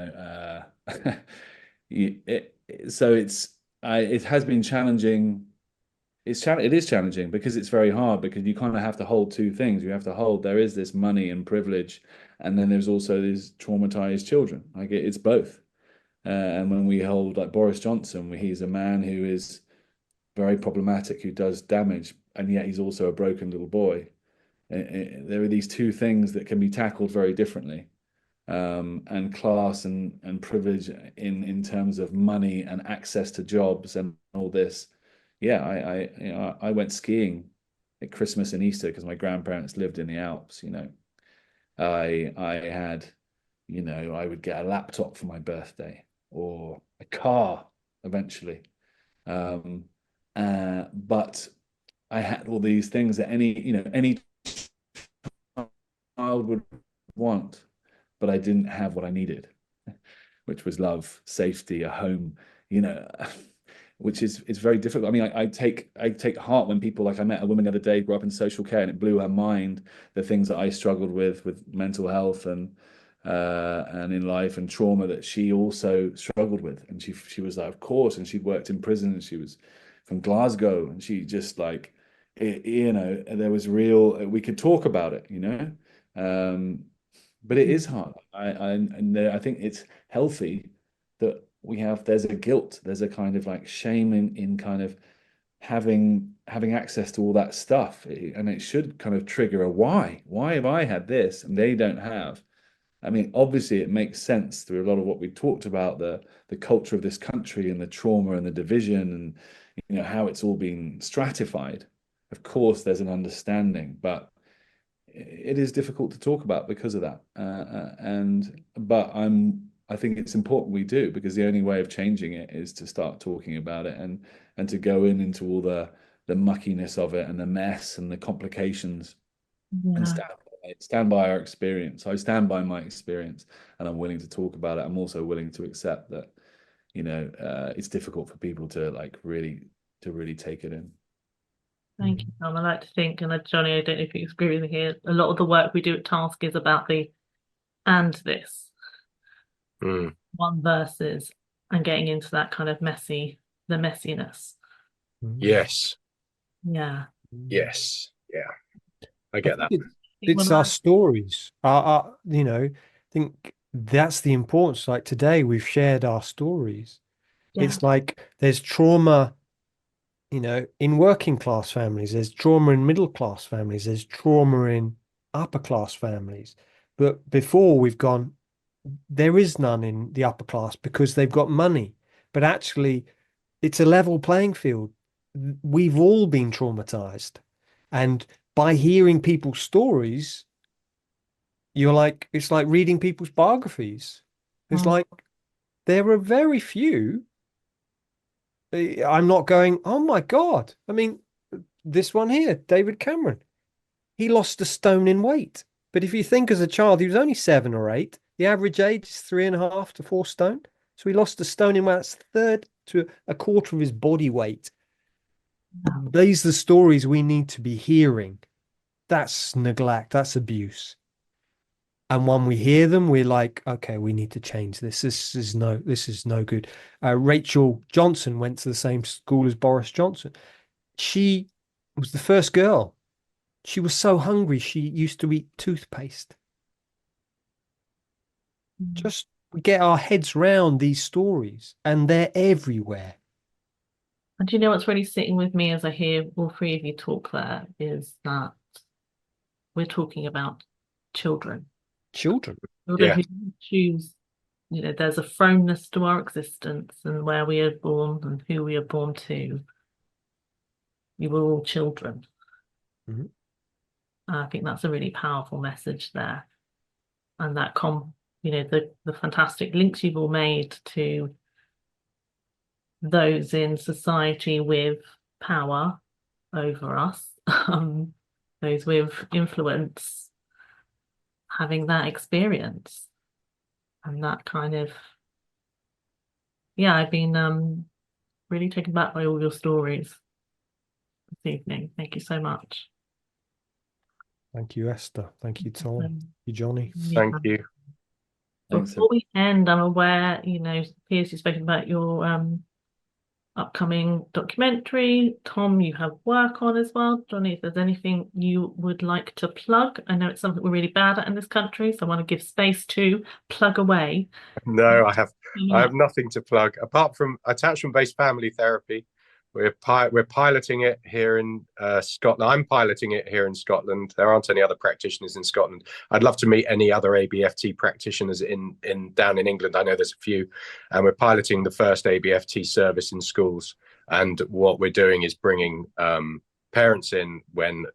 has been challenging. It is challenging because it's very hard, because you kind of have to hold two things. You have to hold, there is this money and privilege, and then there's also these traumatized children. Like, it's both. And when we hold, like, Boris Johnson, he's a man who is very problematic, who does damage, and yet he's also a broken little boy. There are these two things that can be tackled very differently. And class and privilege in terms of money and access to jobs and all this. Yeah, I went skiing at Christmas and Easter because my grandparents lived in the Alps. I had, I would get a laptop for my birthday or a car eventually. But I had all these things that any child would want, but I didn't have what I needed, which was love, safety, a home, which is very difficult. I mean, I take heart when people, like, I met a woman the other day, grew up in social care, and it blew her mind, the things that I struggled with mental health and in life and trauma that she also struggled with. And she was like, of course, and she'd worked in prison, and she was from Glasgow, and she just like, there was real, we could talk about it, but it is hard. I think it's healthy that there's a guilt, there's a kind of like shame in kind of having access to all that stuff, and it should kind of trigger a why have I had this and they don't have. I mean, obviously it makes sense through a lot of what we talked about, the culture of this country and the trauma and the division and how it's all been stratified. Of course there's an understanding, but it is difficult to talk about because of that. But I think it's important we do, because the only way of changing it is to start talking about it and to go into all the muckiness of it and the mess and the complications, and stand by our experience. I stand by my experience, and I'm willing to talk about it. I'm also willing to accept that, it's difficult for people to really take it in. Thank you, Tom. I like to think, and Jonny, I don't know if you agree with me here, a lot of the work we do at Task is about the and this. One versus, and getting into that kind of the messiness. Yes. Yeah. Yes. Yeah. I get that. It's our stories. I think that's the importance. Like, today we've shared our stories. Yeah. It's like there's trauma, in working class families, there's trauma in middle class families, there's trauma in upper class families. But before, we've gone, there is none in the upper class because they've got money. But actually, it's a level playing field. We've all been traumatized. And by hearing people's stories, it's like reading people's biographies. It's like, there are very few. I'm not going, oh my God. I mean, this one here, David Cameron, he lost a stone in weight. But if you think as a child, he was only 7 or 8. The average age is 3.5 to 4 stone. So he lost a stone in that's third to a quarter of his body weight. These are the stories we need to be hearing. That's neglect, that's abuse. And when we hear them, we're like, okay, we need to change this. This is no good. Rachel Johnson went to the same school as Boris Johnson. She was the first girl. She was so hungry, she used to eat toothpaste. Just get our heads round these stories, and they're everywhere. And do you know what's really sitting with me as I hear all three of you talk there is that we're talking about children. Children. Children Yeah. who choose, there's a thrownness to our existence and where we are born and who we are born to. We were all children. Mhm. I think that's a really powerful message there. And that the fantastic links you've all made to those in society with power over us, those with influence, having that experience. And that kind of, yeah, I've been really taken back by all your stories this evening. Thank you so much. Thank you, Esther. Thank you, Tom. Thank you, Jonny. Thank you. Thanks. Before we end, I'm aware, Piers, you've spoken about your upcoming documentary. Tom, you have work on as well. Jonny, if there's anything you would like to plug, I know it's something we're really bad at in this country, so I want to give space to plug away. No, I have nothing to plug apart from attachment-based family therapy. We're piloting it here in Scotland. I'm piloting it here in Scotland. There aren't any other practitioners in Scotland. I'd love to meet any other ABFT practitioners down in England. I know there's a few, and we're piloting the first ABFT service in schools. And what we're doing is bringing parents in when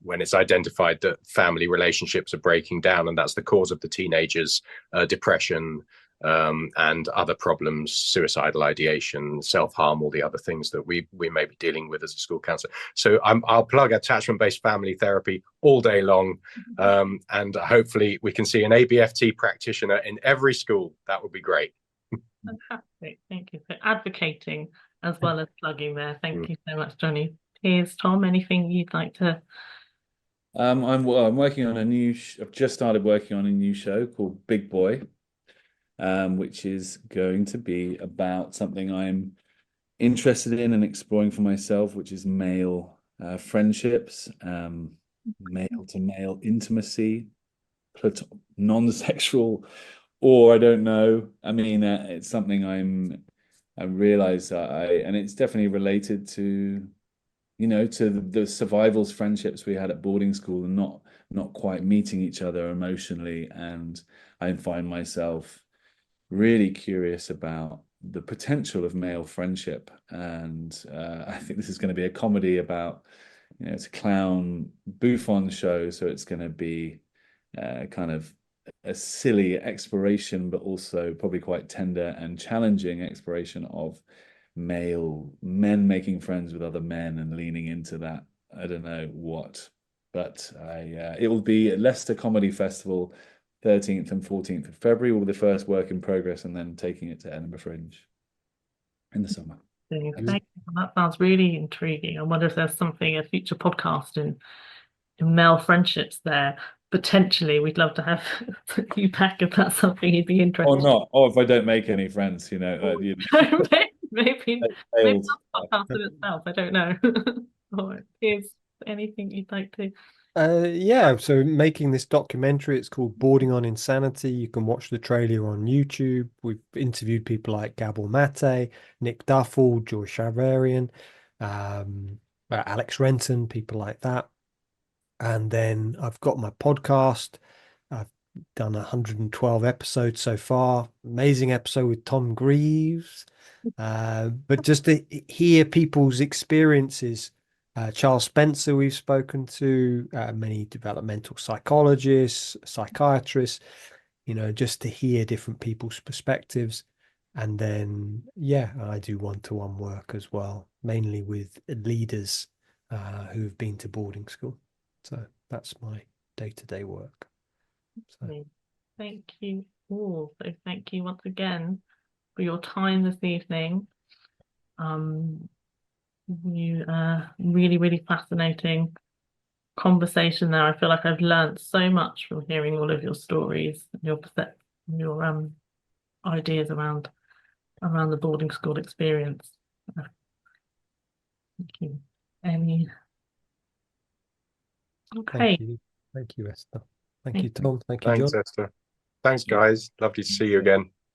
it's identified that family relationships are breaking down, and that's the cause of the teenagers' depression and other problems, suicidal ideation, self-harm, all the other things that we may be dealing with as a school counsellor. So I'll plug attachment-based family therapy all day long, and hopefully we can see an ABFT practitioner in every school. That would be great. Fantastic. Thank you for advocating as well as plugging there. Thank you so much, Jonny. Piers, Tom, anything you'd like to? I'm working on I've just started working on a new show called Big Boy, which is going to be about something I'm interested in and exploring for myself, which is male friendships, male to male intimacy, non-sexual, or I don't know. I mean, it's something I realize and it's definitely related to the survivals friendships we had at boarding school and not quite meeting each other emotionally. And I find myself really curious about the potential of male friendship. And I think this is going to be a comedy about, it's a clown Buffon show. So it's going to be kind of a silly exploration, but also probably quite tender and challenging exploration of men making friends with other men and leaning into that. I don't know what, but it will be at Leicester Comedy Festival, 13th and 14th of February, will be the first work in progress, and then taking it to Edinburgh Fringe in the summer. Thank you. That sounds really intriguing. I wonder if there's a future podcast in male friendships there. Potentially, we'd love to have you back if that's something you'd be interested or not, or if I don't make any friends, maybe that's podcast in itself. I don't know. All right. Is anything you'd like to? Yeah, so making this documentary, it's called Boarding on Insanity. You can watch the trailer on YouTube. We've interviewed people like Gabor Mate, Nick Duffel, Joy Shavarian, Alex Renton, people like that. And then I've got my podcast. I've done 112 episodes so far. Amazing episode with Tom Greaves. But just to hear people's experiences. Charles Spencer, we've spoken to, many developmental psychologists, psychiatrists, just to hear different people's perspectives. And then, yeah, I do one-to-one work as well, mainly with leaders who've been to boarding school. So that's my day-to-day work. So. Thank you all. So thank you once again for your time this evening. You really, really fascinating conversation there. I feel like I've learned so much from hearing all of your stories and your ideas around the boarding school experience. Thank you. Amy. Okay. Thank you, Esther. Thank Thank you, Tom. Thank you, Thanks, John. Esther. Thanks, guys. Lovely to see you again.